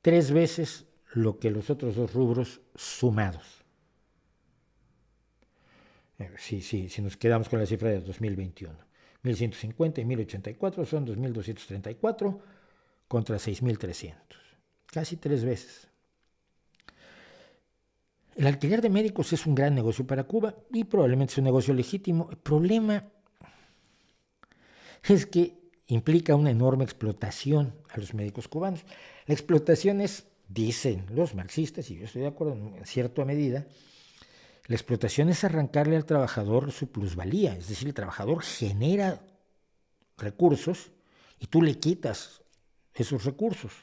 3 veces lo que los otros dos rubros sumados. Si nos quedamos con la cifra de 2021. 1.150 y 1.084 son 2.234 contra 6.300. Casi 3 veces. El alquiler de médicos es un gran negocio para Cuba y probablemente es un negocio legítimo. El problema es que implica una enorme explotación a los médicos cubanos. La explotación es, dicen los marxistas, y yo estoy de acuerdo en cierta medida, la explotación es arrancarle al trabajador su plusvalía, es decir, el trabajador genera recursos y tú le quitas esos recursos.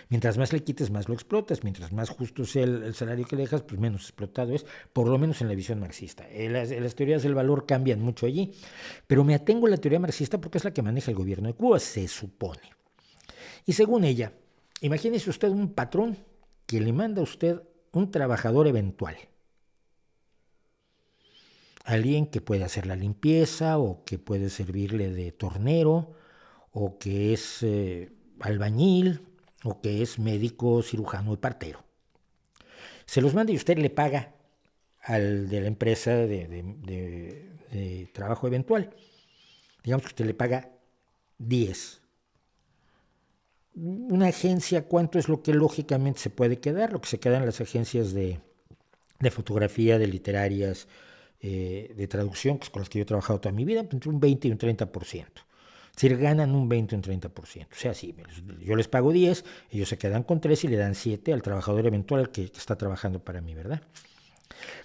Mientras más le quites, más lo explotas. Mientras más justo sea el salario que le dejas, pues menos explotado es, por lo menos en la visión marxista. Las teorías del valor cambian mucho allí, pero me atengo a la teoría marxista porque es la que maneja el gobierno de Cuba, se supone. Y según ella, imagínese usted un patrón que le manda a usted un trabajador eventual. Alguien que puede hacer la limpieza o que puede servirle de tornero o que es albañil o que es médico, cirujano y partero. Se los manda y usted le paga al de la empresa de trabajo eventual. Digamos que usted le paga 10. Una agencia, ¿cuánto es lo que lógicamente se puede quedar? Lo que se quedan las agencias de fotografía, de literarias, de traducción, que es con las que yo he trabajado toda mi vida, entre un 20 y un 30%. Es decir, ganan un 20 o un 30%. O sea, sí, yo les pago 10, ellos se quedan con 3 y le dan 7 al trabajador eventual que está trabajando para mí, ¿verdad?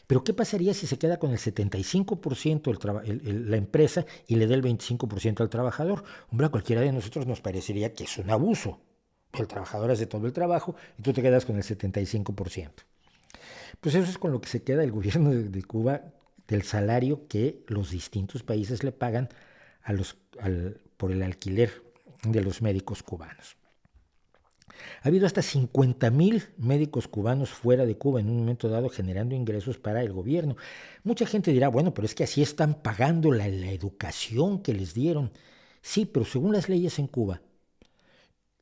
Pero ¿qué pasaría si se queda con el 75% la empresa y le da el 25% al trabajador? Hombre, a cualquiera de nosotros nos parecería que es un abuso. El trabajador hace todo el trabajo y tú te quedas con el 75%. Pues eso es con lo que se queda el gobierno de Cuba del salario que los distintos países le pagan por el alquiler de los médicos cubanos. Ha habido hasta 50,000 médicos cubanos fuera de Cuba en un momento dado generando ingresos para el gobierno. Mucha gente dirá, bueno, pero es que así están pagando la educación que les dieron. Sí, pero según las leyes en Cuba,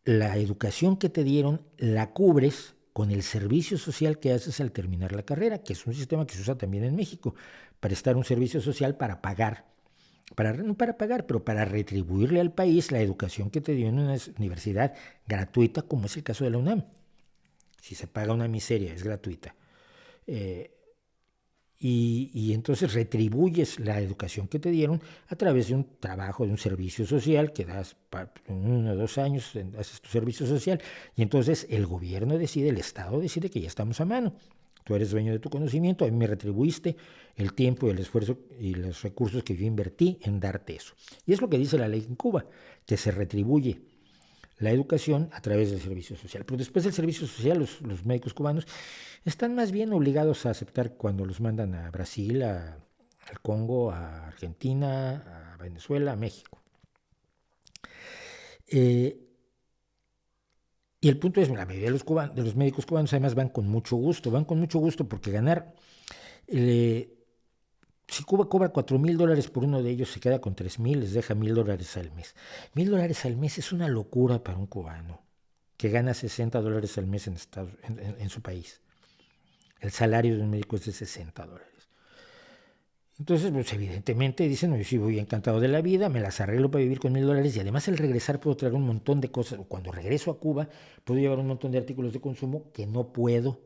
la educación que te dieron la cubres con el servicio social que haces al terminar la carrera, que es un sistema que se usa también en México, prestar un servicio social para pagar. No para pagar, pero para retribuirle al país la educación que te dio en una universidad gratuita, como es el caso de la UNAM. Si se paga una miseria, es gratuita. Y entonces retribuyes la educación que te dieron a través de un trabajo, de un servicio social que das en 1 o 2 años, haces tu servicio social, y entonces el gobierno decide, el Estado decide que ya estamos a mano. Tú eres dueño de tu conocimiento, a mí me retribuiste el tiempo y el esfuerzo y los recursos que yo invertí en darte eso. Y es lo que dice la ley en Cuba, que se retribuye la educación a través del servicio social. Pero después del servicio social, los médicos cubanos están más bien obligados a aceptar cuando los mandan a Brasil, al Congo, a Argentina, a Venezuela, a México. Y el punto es, la mayoría de los médicos cubanos además van con mucho gusto porque ganar Si Cuba cobra $4,000 por uno de ellos, se queda con 3,000, les deja $1,000 al mes. $1,000 al mes es una locura para un cubano que gana $60 al mes en su país. El salario de un médico es de $60. Entonces, pues evidentemente dicen, yo sí voy encantado de la vida, me las arreglo para vivir con $1,000 y además al regresar puedo traer un montón de cosas. Cuando regreso a Cuba, puedo llevar un montón de artículos de consumo que no puedo,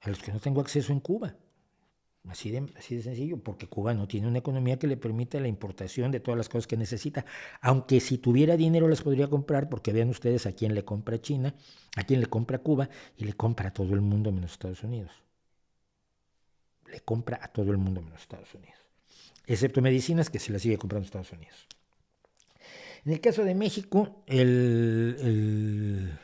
a los que no tengo acceso en Cuba. Así de sencillo, porque Cuba no tiene una economía que le permita la importación de todas las cosas que necesita, aunque si tuviera dinero las podría comprar, porque vean ustedes a quién le compra China, a quién le compra Cuba, y le compra a todo el mundo menos Estados Unidos. Le compra a todo el mundo menos Estados Unidos, excepto medicinas que se las sigue comprando Estados Unidos. En el caso de México, el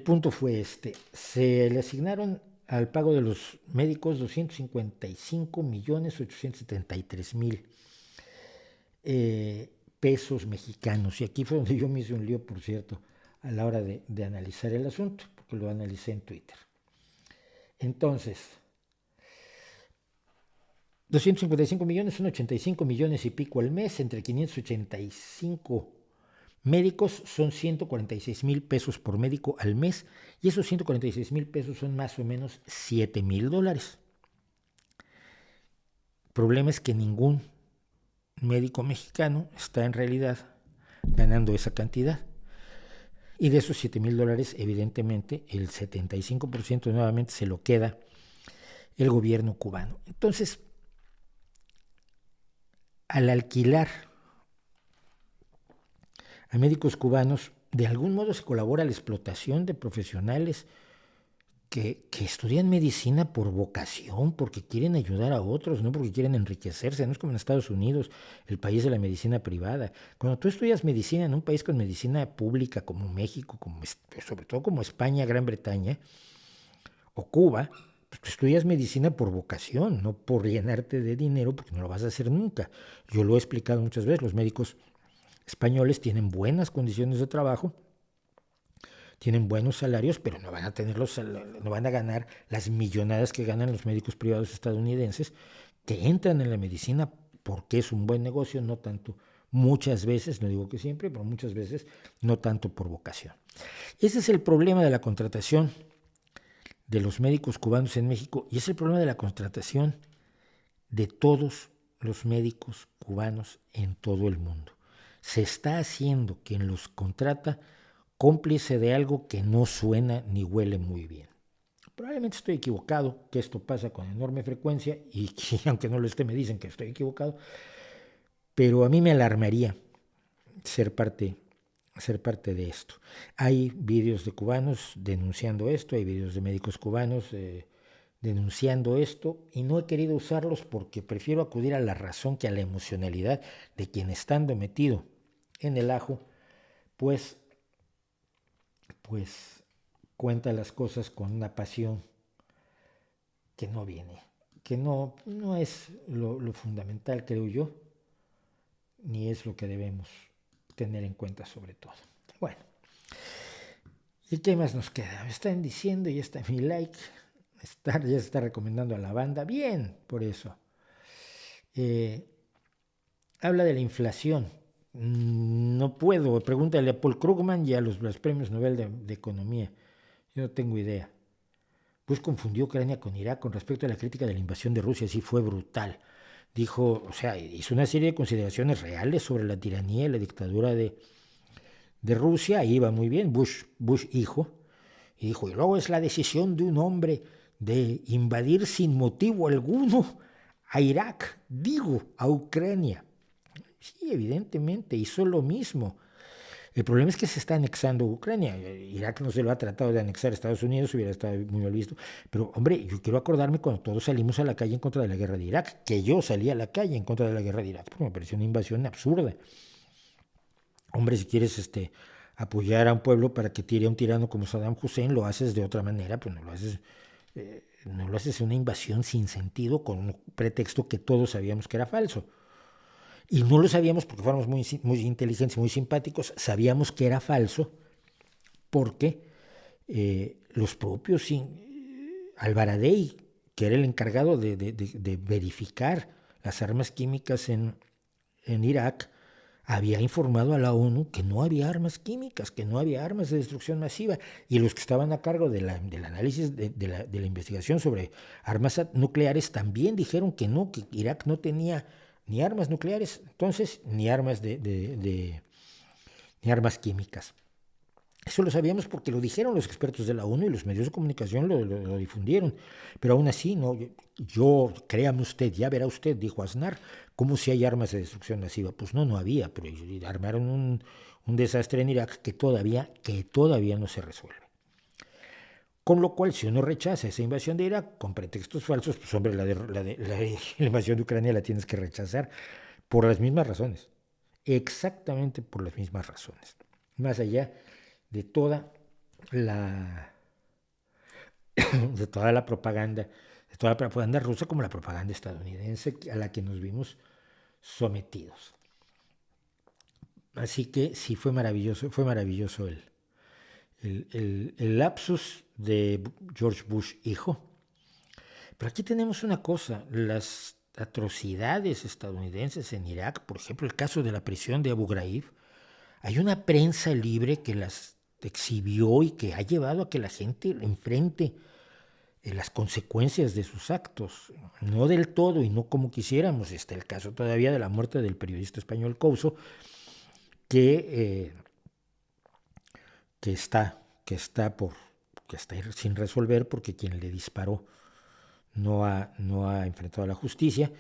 punto fue se le asignaron al pago de los médicos 255,873,000 pesos mexicanos. Y aquí fue donde yo me hice un lío, por cierto, a la hora de analizar el asunto, porque lo analicé en Twitter. Entonces, 255 millones son 85 millones y pico al mes, entre 585 médicos son 146,000 pesos por médico al mes, y esos 146,000 pesos son más o menos $7,000. El problema es que ningún médico mexicano está en realidad ganando esa cantidad. Y de esos $7,000, evidentemente, el 75% nuevamente se lo queda el gobierno cubano. Entonces, al alquilar a médicos cubanos, de algún modo se colabora a la explotación de profesionales que estudian medicina por vocación, porque quieren ayudar a otros, no porque quieren enriquecerse. No es como en Estados Unidos, el país de la medicina privada. Cuando tú estudias medicina en un país con medicina pública como México, sobre todo como España, Gran Bretaña o Cuba, pues tú estudias medicina por vocación, no por llenarte de dinero, porque no lo vas a hacer nunca. Yo lo he explicado muchas veces, los médicos españoles tienen buenas condiciones de trabajo, tienen buenos salarios, pero no van a ganar las millonadas que ganan los médicos privados estadounidenses, que entran en la medicina porque es un buen negocio, no tanto, muchas veces, no digo que siempre, pero muchas veces, no tanto por vocación. Ese es el problema de la contratación de los médicos cubanos en México, y es el problema de la contratación de todos los médicos cubanos en todo el mundo. Se está haciendo quien los contrata cómplice de algo que no suena ni huele muy bien. Probablemente estoy equivocado, que esto pasa con enorme frecuencia, y aunque no lo esté me dicen que estoy equivocado, pero a mí me alarmaría ser parte de esto. Hay vídeos de cubanos denunciando esto, hay vídeos de médicos cubanos denunciando esto, y no he querido usarlos porque prefiero acudir a la razón que a la emocionalidad de quien, estando metido en el ajo, pues cuenta las cosas con una pasión que no viene, que no es lo fundamental, creo yo, ni es lo que debemos tener en cuenta sobre todo. Bueno, ¿y qué más nos queda? Me están diciendo, ya está mi like, ya se está recomendando a la banda, bien, por eso. Habla de la inflación. No puedo, pregúntale a Paul Krugman y a los premios Nobel de Economía. Yo no tengo idea. Bush confundió Ucrania con Irak con respecto a la crítica de la invasión de Rusia, sí fue brutal. Dijo, hizo una serie de consideraciones reales sobre la tiranía y la dictadura de Rusia, ahí iba muy bien, Bush hijo, y dijo, y luego es la decisión de un hombre de invadir sin motivo alguno a Irak, a Ucrania. Sí, evidentemente, hizo lo mismo. El problema es que se está anexando Ucrania. Irak no se lo ha tratado de anexar a Estados Unidos, hubiera estado muy mal visto. Pero, hombre, yo quiero acordarme cuando todos salimos a la calle en contra de la guerra de Irak, que yo salí a la calle en contra de la guerra de Irak, porque me pareció una invasión absurda. Hombre, si quieres apoyar a un pueblo para que tire a un tirano como Saddam Hussein, lo haces de otra manera, pues no lo haces una invasión sin sentido con un pretexto que todos sabíamos que era falso. Y no lo sabíamos porque fuéramos muy inteligentes, muy simpáticos, sabíamos que era falso porque los propios Al-Baradei, que era el encargado de verificar las armas químicas en Irak, había informado a la ONU que no había armas químicas, que no había armas de destrucción masiva, y los que estaban a cargo del análisis de la investigación sobre armas nucleares también dijeron que no, que Irak no tenía ni armas nucleares, entonces, ni armas ni armas químicas. Eso lo sabíamos porque lo dijeron los expertos de la ONU y los medios de comunicación lo difundieron. Pero aún así, no, créame usted, ya verá usted, dijo Aznar, como si hay armas de destrucción masiva. Pues no había, pero armaron un desastre en Irak que todavía no se resuelve. Con lo cual, si uno rechaza esa invasión de Irak con pretextos falsos, pues hombre, la invasión de Ucrania la tienes que rechazar por las mismas razones. Exactamente por las mismas razones. Más allá de toda la propaganda, de toda la propaganda rusa como la propaganda estadounidense a la que nos vimos sometidos. Así que sí, fue maravilloso el lapsus de George Bush hijo. Pero aquí tenemos una cosa, las atrocidades estadounidenses en Irak, por ejemplo, el caso de la prisión de Abu Ghraib, hay una prensa libre que las exhibió y que ha llevado a que la gente enfrente las consecuencias de sus actos, no del todo y no como quisiéramos. Está el caso todavía de la muerte del periodista español Couso, que está sin resolver porque quien le disparó no ha enfrentado a la justicia,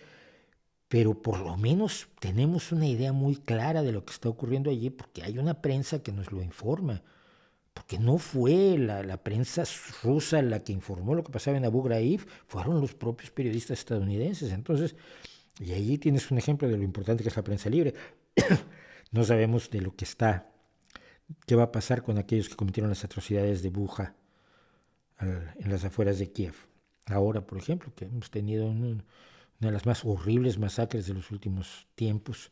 pero por lo menos tenemos una idea muy clara de lo que está ocurriendo allí porque hay una prensa que nos lo informa. Porque no fue la prensa rusa la que informó lo que pasaba en Abu Ghraib, fueron los propios periodistas estadounidenses. Entonces, y ahí tienes un ejemplo de lo importante que es la prensa libre. No sabemos de qué va a pasar con aquellos que cometieron las atrocidades de Bucha en las afueras de Kiev. Ahora, por ejemplo, que hemos tenido una de las más horribles masacres de los últimos tiempos,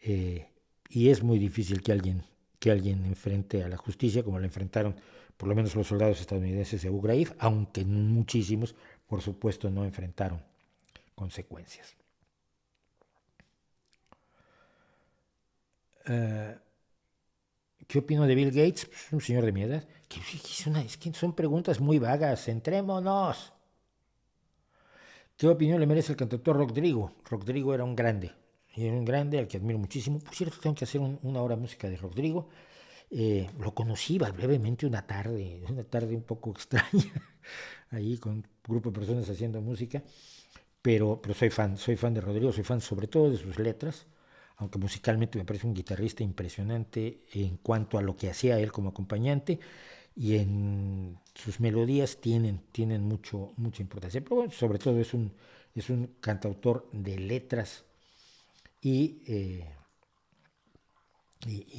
y es muy difícil que alguien enfrente a la justicia, como la enfrentaron por lo menos los soldados estadounidenses de Abu Ghraib, aunque muchísimos, por supuesto, no enfrentaron consecuencias. ¿Qué opino de Bill Gates? Pues un señor de mi edad. Es que son preguntas muy vagas, centrémonos. ¿Qué opinión le merece el cantautor Rodrigo? Rodrigo era un grande al que admiro muchísimo. Por cierto, tengo que hacer una hora de música de Rodrigo. Lo conocí brevemente una tarde un poco extraña, ahí con un grupo de personas haciendo música, pero soy fan de Rodrigo, soy fan sobre todo de sus letras, aunque musicalmente me parece un guitarrista impresionante en cuanto a lo que hacía él como acompañante, y en sus melodías tienen mucha importancia, pero bueno, sobre todo es un cantautor de letras y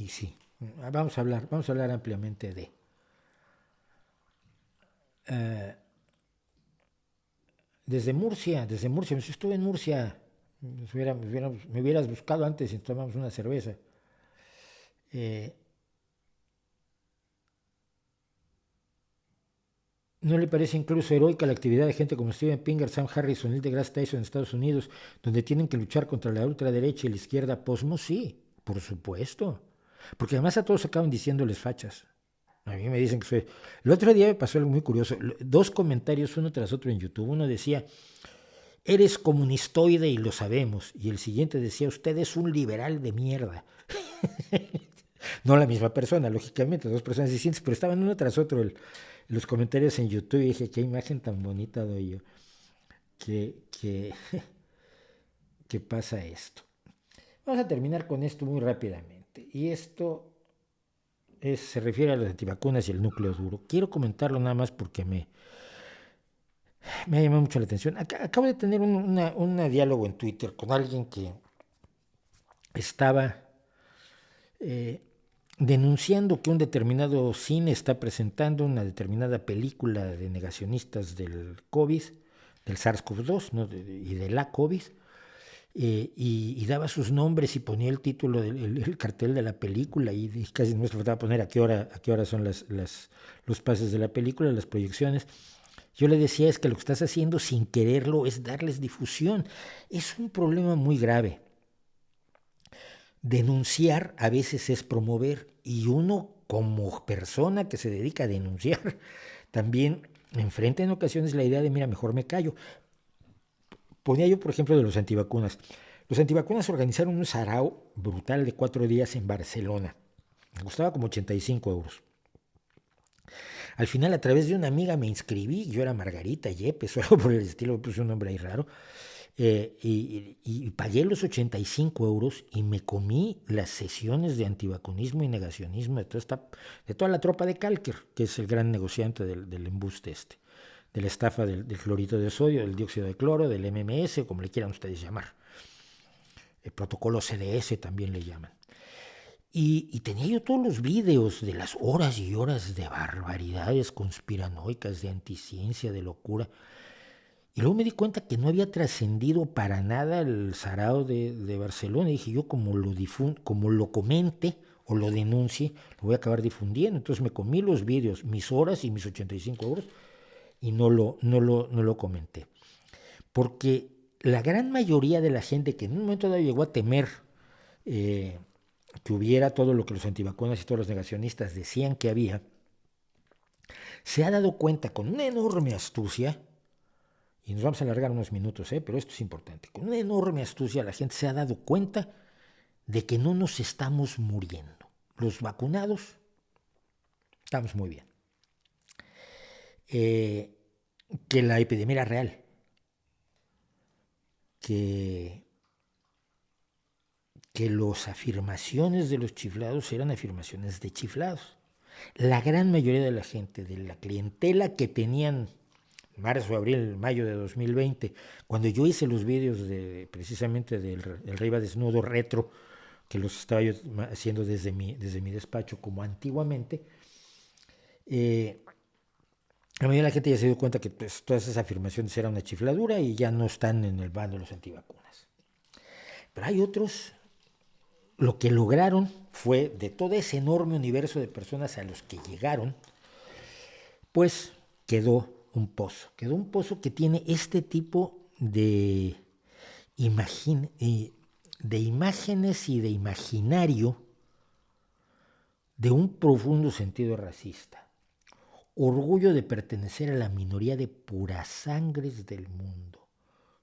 sí. Vamos a hablar ampliamente de. Desde Murcia, si estuve en Murcia, me hubieras buscado antes y tomamos una cerveza. ¿No le parece incluso heroica la actividad de gente como Steven Pinker, Sam Harris o Neil deGrasse Tyson en Estados Unidos, donde tienen que luchar contra la ultraderecha y la izquierda posmo? Sí, por supuesto. Porque además a todos acaban diciéndoles fachas. A mí me dicen que soy... El otro día me pasó algo muy curioso. 2 comentarios uno tras otro en YouTube. Uno decía, eres comunistoide y lo sabemos. Y el siguiente decía, usted es un liberal de mierda. No la misma persona, lógicamente, 2 personas distintas, pero estaban uno tras otro los comentarios en YouTube. Y dije, qué imagen tan bonita doy yo. ¿Qué pasa esto? Vamos a terminar con esto muy rápidamente. Y esto se refiere a las antivacunas y el núcleo duro. Quiero comentarlo nada más porque me ha llamado mucho la atención. Acabo de tener un diálogo en Twitter con alguien que estaba denunciando que un determinado cine está presentando una determinada película de negacionistas del COVID, del SARS-CoV-2, ¿no? Y de la COVID. Y daba sus nombres y ponía el título el cartel de la película y casi no me faltaba poner a qué hora son los pases de la película, las proyecciones. Yo le decía, es que lo que estás haciendo sin quererlo es darles difusión. Es un problema muy grave. Denunciar a veces es promover, y uno como persona que se dedica a denunciar también enfrenta en ocasiones la idea de, mira, mejor me callo. Ponía yo, por ejemplo, de los antivacunas. Los antivacunas organizaron un sarao brutal de 4 días en Barcelona. Me costaba como 85 euros. Al final, a través de una amiga me inscribí. Yo era Margarita Yepes o algo por el estilo, me puse un nombre ahí raro. Y pagué los 85 euros y me comí las sesiones de antivacunismo y negacionismo de toda la tropa de Kalker, que es el gran negociante del embuste de la estafa del clorito de sodio, del dióxido de cloro, del MMS, como le quieran ustedes llamar. El protocolo CDS también le llaman. Y tenía yo todos los vídeos de las horas y horas de barbaridades conspiranoicas, de anticiencia, de locura. Y luego me di cuenta que no había trascendido para nada el sarao de Barcelona. Y dije, yo como lo comente o lo denuncie, lo voy a acabar difundiendo. Entonces me comí los vídeos, mis horas y mis 85 euros, y no lo comenté. Porque la gran mayoría de la gente que en un momento dado llegó a temer que hubiera todo lo que los antivacunas y todos los negacionistas decían que había, se ha dado cuenta con una enorme astucia, y nos vamos a alargar unos minutos, pero esto es importante, con una enorme astucia la gente se ha dado cuenta de que no nos estamos muriendo. Los vacunados estamos muy bien. Que la epidemia era real. Que las afirmaciones de los chiflados eran afirmaciones de chiflados. La gran mayoría de la gente, de la clientela que tenían marzo, abril, mayo de 2020, cuando yo hice los vídeos precisamente del Reiva Desnudo retro, que los estaba yo haciendo desde mi despacho como antiguamente, la mayoría de la gente ya se dio cuenta que pues, todas esas afirmaciones eran una chifladura y ya no están en el bando de los antivacunas. Pero hay otros. Lo que lograron fue, de todo ese enorme universo de personas a los que llegaron, pues quedó un pozo que tiene este tipo de imágenes y de imaginario de un profundo sentido racista, orgullo de pertenecer a la minoría de purasangres del mundo.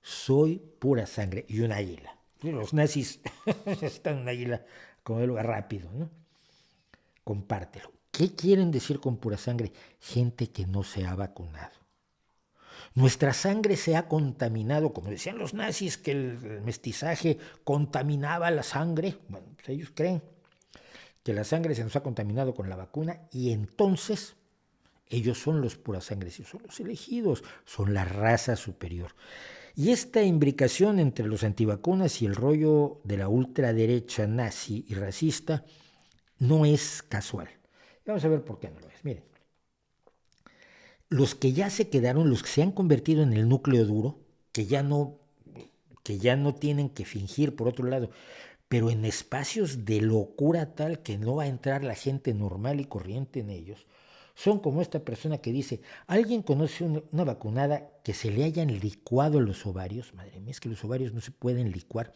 Soy pura sangre y un águila. Los nazis están en un águila como de lugar rápido, ¿no? Compártelo. ¿Qué quieren decir con pura sangre? Gente que no se ha vacunado. Nuestra sangre se ha contaminado, como decían los nazis, que el mestizaje contaminaba la sangre. Bueno, pues ellos creen que la sangre se nos ha contaminado con la vacuna y entonces ellos son los puras sangres, son los elegidos, son la raza superior. Y esta imbricación entre los antivacunas y el rollo de la ultraderecha nazi y racista no es casual. Vamos a ver por qué no lo es. Miren, los que ya se quedaron, los que se han convertido en el núcleo duro, que ya no tienen que fingir por otro lado, pero en espacios de locura tal que no va a entrar la gente normal y corriente en ellos, son como esta persona que dice, ¿alguien conoce una vacunada que se le hayan licuado los ovarios? Madre mía, es que los ovarios no se pueden licuar.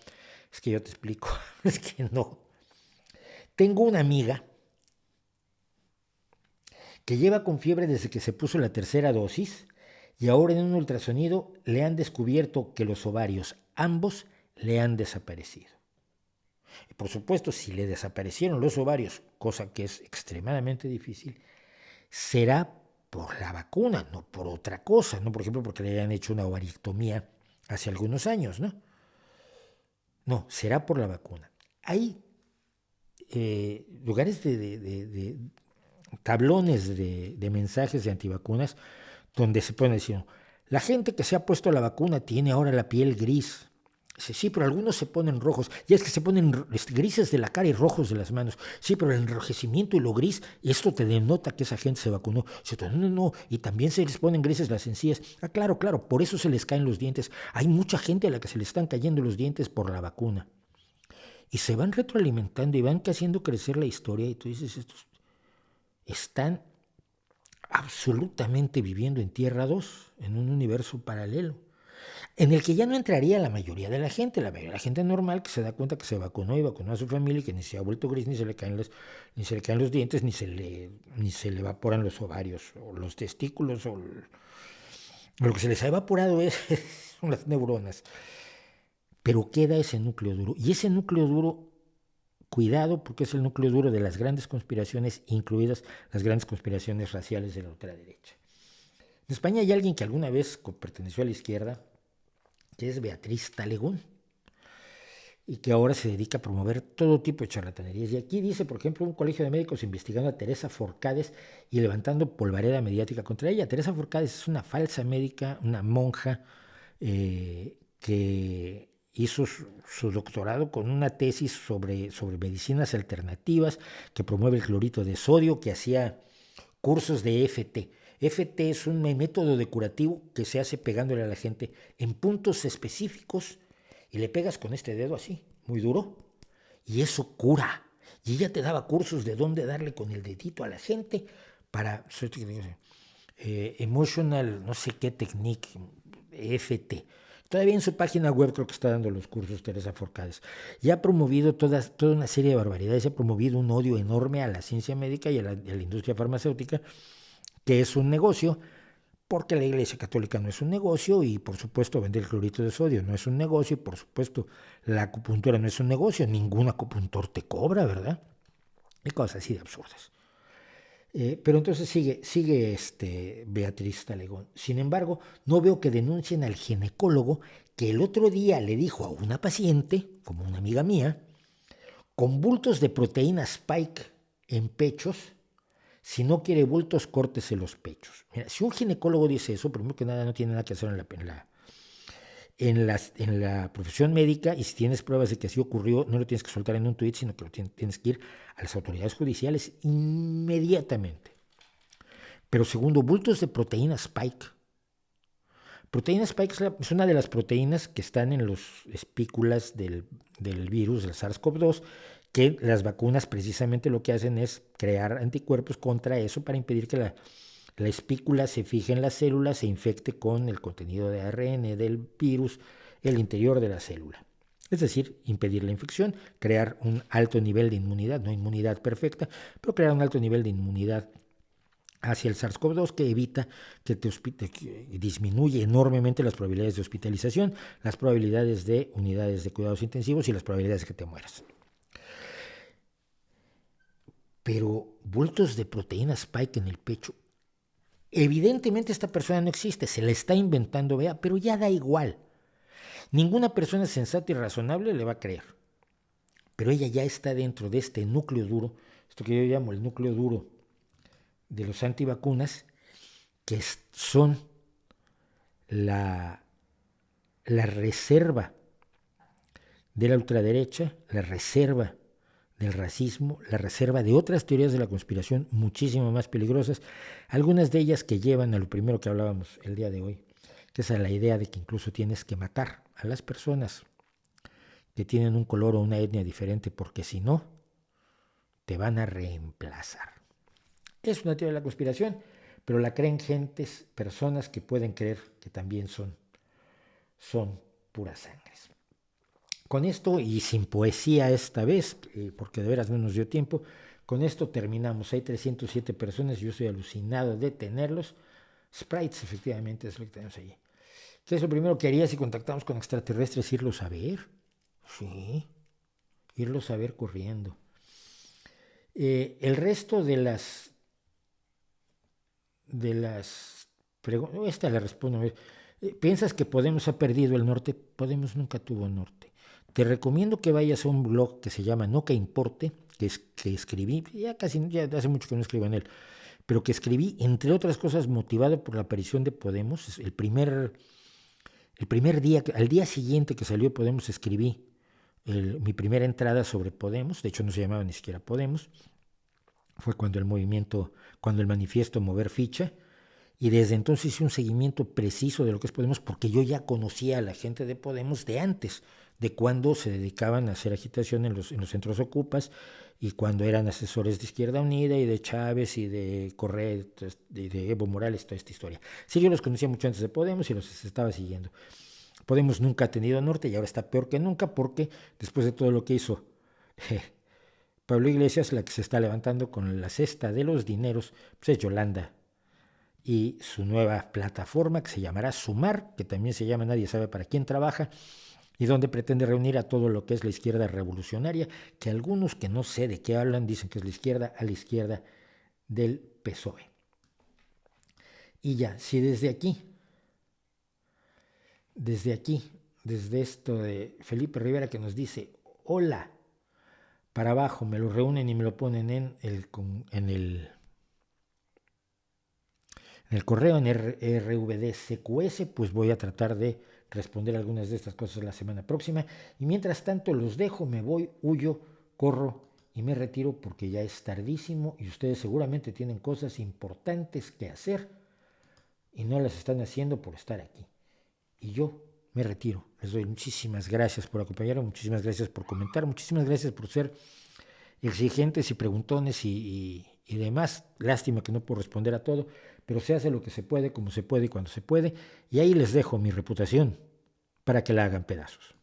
Es que yo te explico, es que no. Tengo una amiga que lleva con fiebre desde que se puso la tercera dosis y ahora en un ultrasonido le han descubierto que los ovarios, ambos, le han desaparecido. Y por supuesto, si le desaparecieron los ovarios, cosa que es extremadamente difícil, será por la vacuna, no por otra cosa, no por ejemplo porque le hayan hecho una ovarectomía hace algunos años, ¿no? No, será por la vacuna. Hay lugares de tablones de mensajes de antivacunas donde se pueden decir, la gente que se ha puesto la vacuna tiene ahora la piel gris. Sí, pero algunos se ponen rojos. Ya es que se ponen grises de la cara y rojos de las manos. Sí, pero el enrojecimiento y lo gris, esto te denota que esa gente se vacunó. No. Y también se les ponen grises las encías. Claro, por eso se les caen los dientes. Hay mucha gente a la que se le están cayendo los dientes por la vacuna. Y se van retroalimentando y van haciendo crecer la historia. Y tú dices, estos están absolutamente viviendo en Tierra 2, en un universo paralelo, en el que ya no entraría la mayoría de la gente normal que se da cuenta que se vacunó y vacunó a su familia y que ni se ha vuelto gris, ni se le caen los dientes, ni se le evaporan los ovarios o los testículos, lo que se les ha evaporado son las neuronas. Pero queda ese núcleo duro, y ese núcleo duro, cuidado, porque es el núcleo duro de las grandes conspiraciones, incluidas las grandes conspiraciones raciales de la ultraderecha. En España hay alguien que alguna vez perteneció a la izquierda, que es Beatriz Talegón, y que ahora se dedica a promover todo tipo de charlatanerías. Y aquí dice, por ejemplo, un colegio de médicos investigando a Teresa Forcades y levantando polvareda mediática contra ella. Teresa Forcades es una falsa médica, una monja que hizo su doctorado con una tesis sobre medicinas alternativas, que promueve el clorito de sodio, que hacía cursos de EFT. EFT es un método de curativo que se hace pegándole a la gente en puntos específicos, y le pegas con este dedo así, muy duro, y eso cura. Y ella te daba cursos de dónde darle con el dedito a la gente para emotional, no sé qué technique, EFT. Todavía en su página web creo que está dando los cursos Teresa Forcades. Y ha promovido toda una serie de barbaridades, ha promovido un odio enorme a la ciencia médica y a la industria farmacéutica, que es un negocio, porque la Iglesia Católica no es un negocio, y por supuesto vender el clorito de sodio no es un negocio, y por supuesto la acupuntura no es un negocio, ningún acupuntor te cobra, ¿verdad? Y cosas así de absurdas. Pero entonces sigue Beatriz Talegón. Sin embargo, no veo que denuncien al ginecólogo que el otro día le dijo a una paciente, como una amiga mía, con bultos de proteína Spike en pechos: si no quiere bultos, córtese los pechos. Mira, si un ginecólogo dice eso, primero que nada no tiene nada que hacer en la profesión médica, y si tienes pruebas de que así ocurrió, no lo tienes que soltar en un tuit, sino que lo tienes que ir a las autoridades judiciales inmediatamente. Pero segundo, bultos de proteína Spike. Proteína Spike es una de las proteínas que están en las espículas del virus, del SARS-CoV-2, que las vacunas precisamente lo que hacen es crear anticuerpos contra eso para impedir que la espícula se fije en la célula, se infecte con el contenido de ARN del virus, el interior de la célula. Es decir, impedir la infección, crear un alto nivel de inmunidad, no inmunidad perfecta, pero crear un alto nivel de inmunidad hacia el SARS-CoV-2 que evita que disminuye enormemente las probabilidades de hospitalización, las probabilidades de unidades de cuidados intensivos y las probabilidades de que te mueras. Pero bultos de proteína Spike en el pecho, evidentemente esta persona no existe, se la está inventando, vea, pero ya da igual. Ninguna persona sensata y razonable le va a creer. Pero ella ya está dentro de este núcleo duro, esto que yo llamo el núcleo duro de los antivacunas, que son la reserva de la ultraderecha, la reserva del racismo, la reserva de otras teorías de la conspiración muchísimo más peligrosas, algunas de ellas que llevan a lo primero que hablábamos el día de hoy, que es a la idea de que incluso tienes que matar a las personas que tienen un color o una etnia diferente, porque si no, te van a reemplazar. Es una teoría de la conspiración, pero la creen personas que pueden creer que también son puras sangres. Con esto, y sin poesía esta vez, porque de veras no nos dio tiempo, con esto terminamos. Hay 307 personas y yo estoy alucinado de tenerlos. Sprites, efectivamente, es lo que tenemos allí. ¿Qué es lo primero que haría si contactamos con extraterrestres? Irlos a ver. Sí, irlos a ver corriendo. El resto de las preguntas, esta la respondo. ¿Piensas que Podemos ha perdido el norte? Podemos nunca tuvo norte. Te recomiendo que vayas a un blog que se llama No Que Importe, que escribí, ya hace mucho que no escribo en él, pero que escribí, entre otras cosas, motivado por la aparición de Podemos. El primer día, al día siguiente que salió Podemos, escribí mi primera entrada sobre Podemos. De hecho, no se llamaba ni siquiera Podemos. Fue cuando el manifiesto Mover Ficha, y desde entonces hice un seguimiento preciso de lo que es Podemos, porque yo ya conocía a la gente de Podemos de antes, de cuando se dedicaban a hacer agitación en los centros ocupas, y cuando eran asesores de Izquierda Unida y de Chávez y de Correa y de Evo Morales, toda esta historia. Sí, yo los conocía mucho antes de Podemos y los estaba siguiendo. Podemos nunca ha tenido norte y ahora está peor que nunca porque después de todo lo que hizo Pablo Iglesias, la que se está levantando con la cesta de los dineros, pues es Yolanda y su nueva plataforma que se llamará Sumar, que también se llama Nadie sabe para quién trabaja, y donde pretende reunir a todo lo que es la izquierda revolucionaria, que algunos que no sé de qué hablan dicen que es la izquierda a la izquierda del PSOE. Y ya, si desde aquí, desde esto de Felipe Rivera que nos dice, hola, para abajo, me lo reúnen y me lo ponen en el correo, en RVDCQS, pues voy a tratar de responder algunas de estas cosas la semana próxima. Y mientras tanto los dejo, me voy, huyo, corro y me retiro porque ya es tardísimo y ustedes seguramente tienen cosas importantes que hacer y no las están haciendo por estar aquí. Y yo me retiro. Les doy muchísimas gracias por acompañarme, muchísimas gracias por comentar, muchísimas gracias por ser exigentes y preguntones y demás. Lástima que no puedo responder a todo, pero se hace lo que se puede, como se puede y cuando se puede. Y ahí les dejo mi reputación para que la hagan pedazos.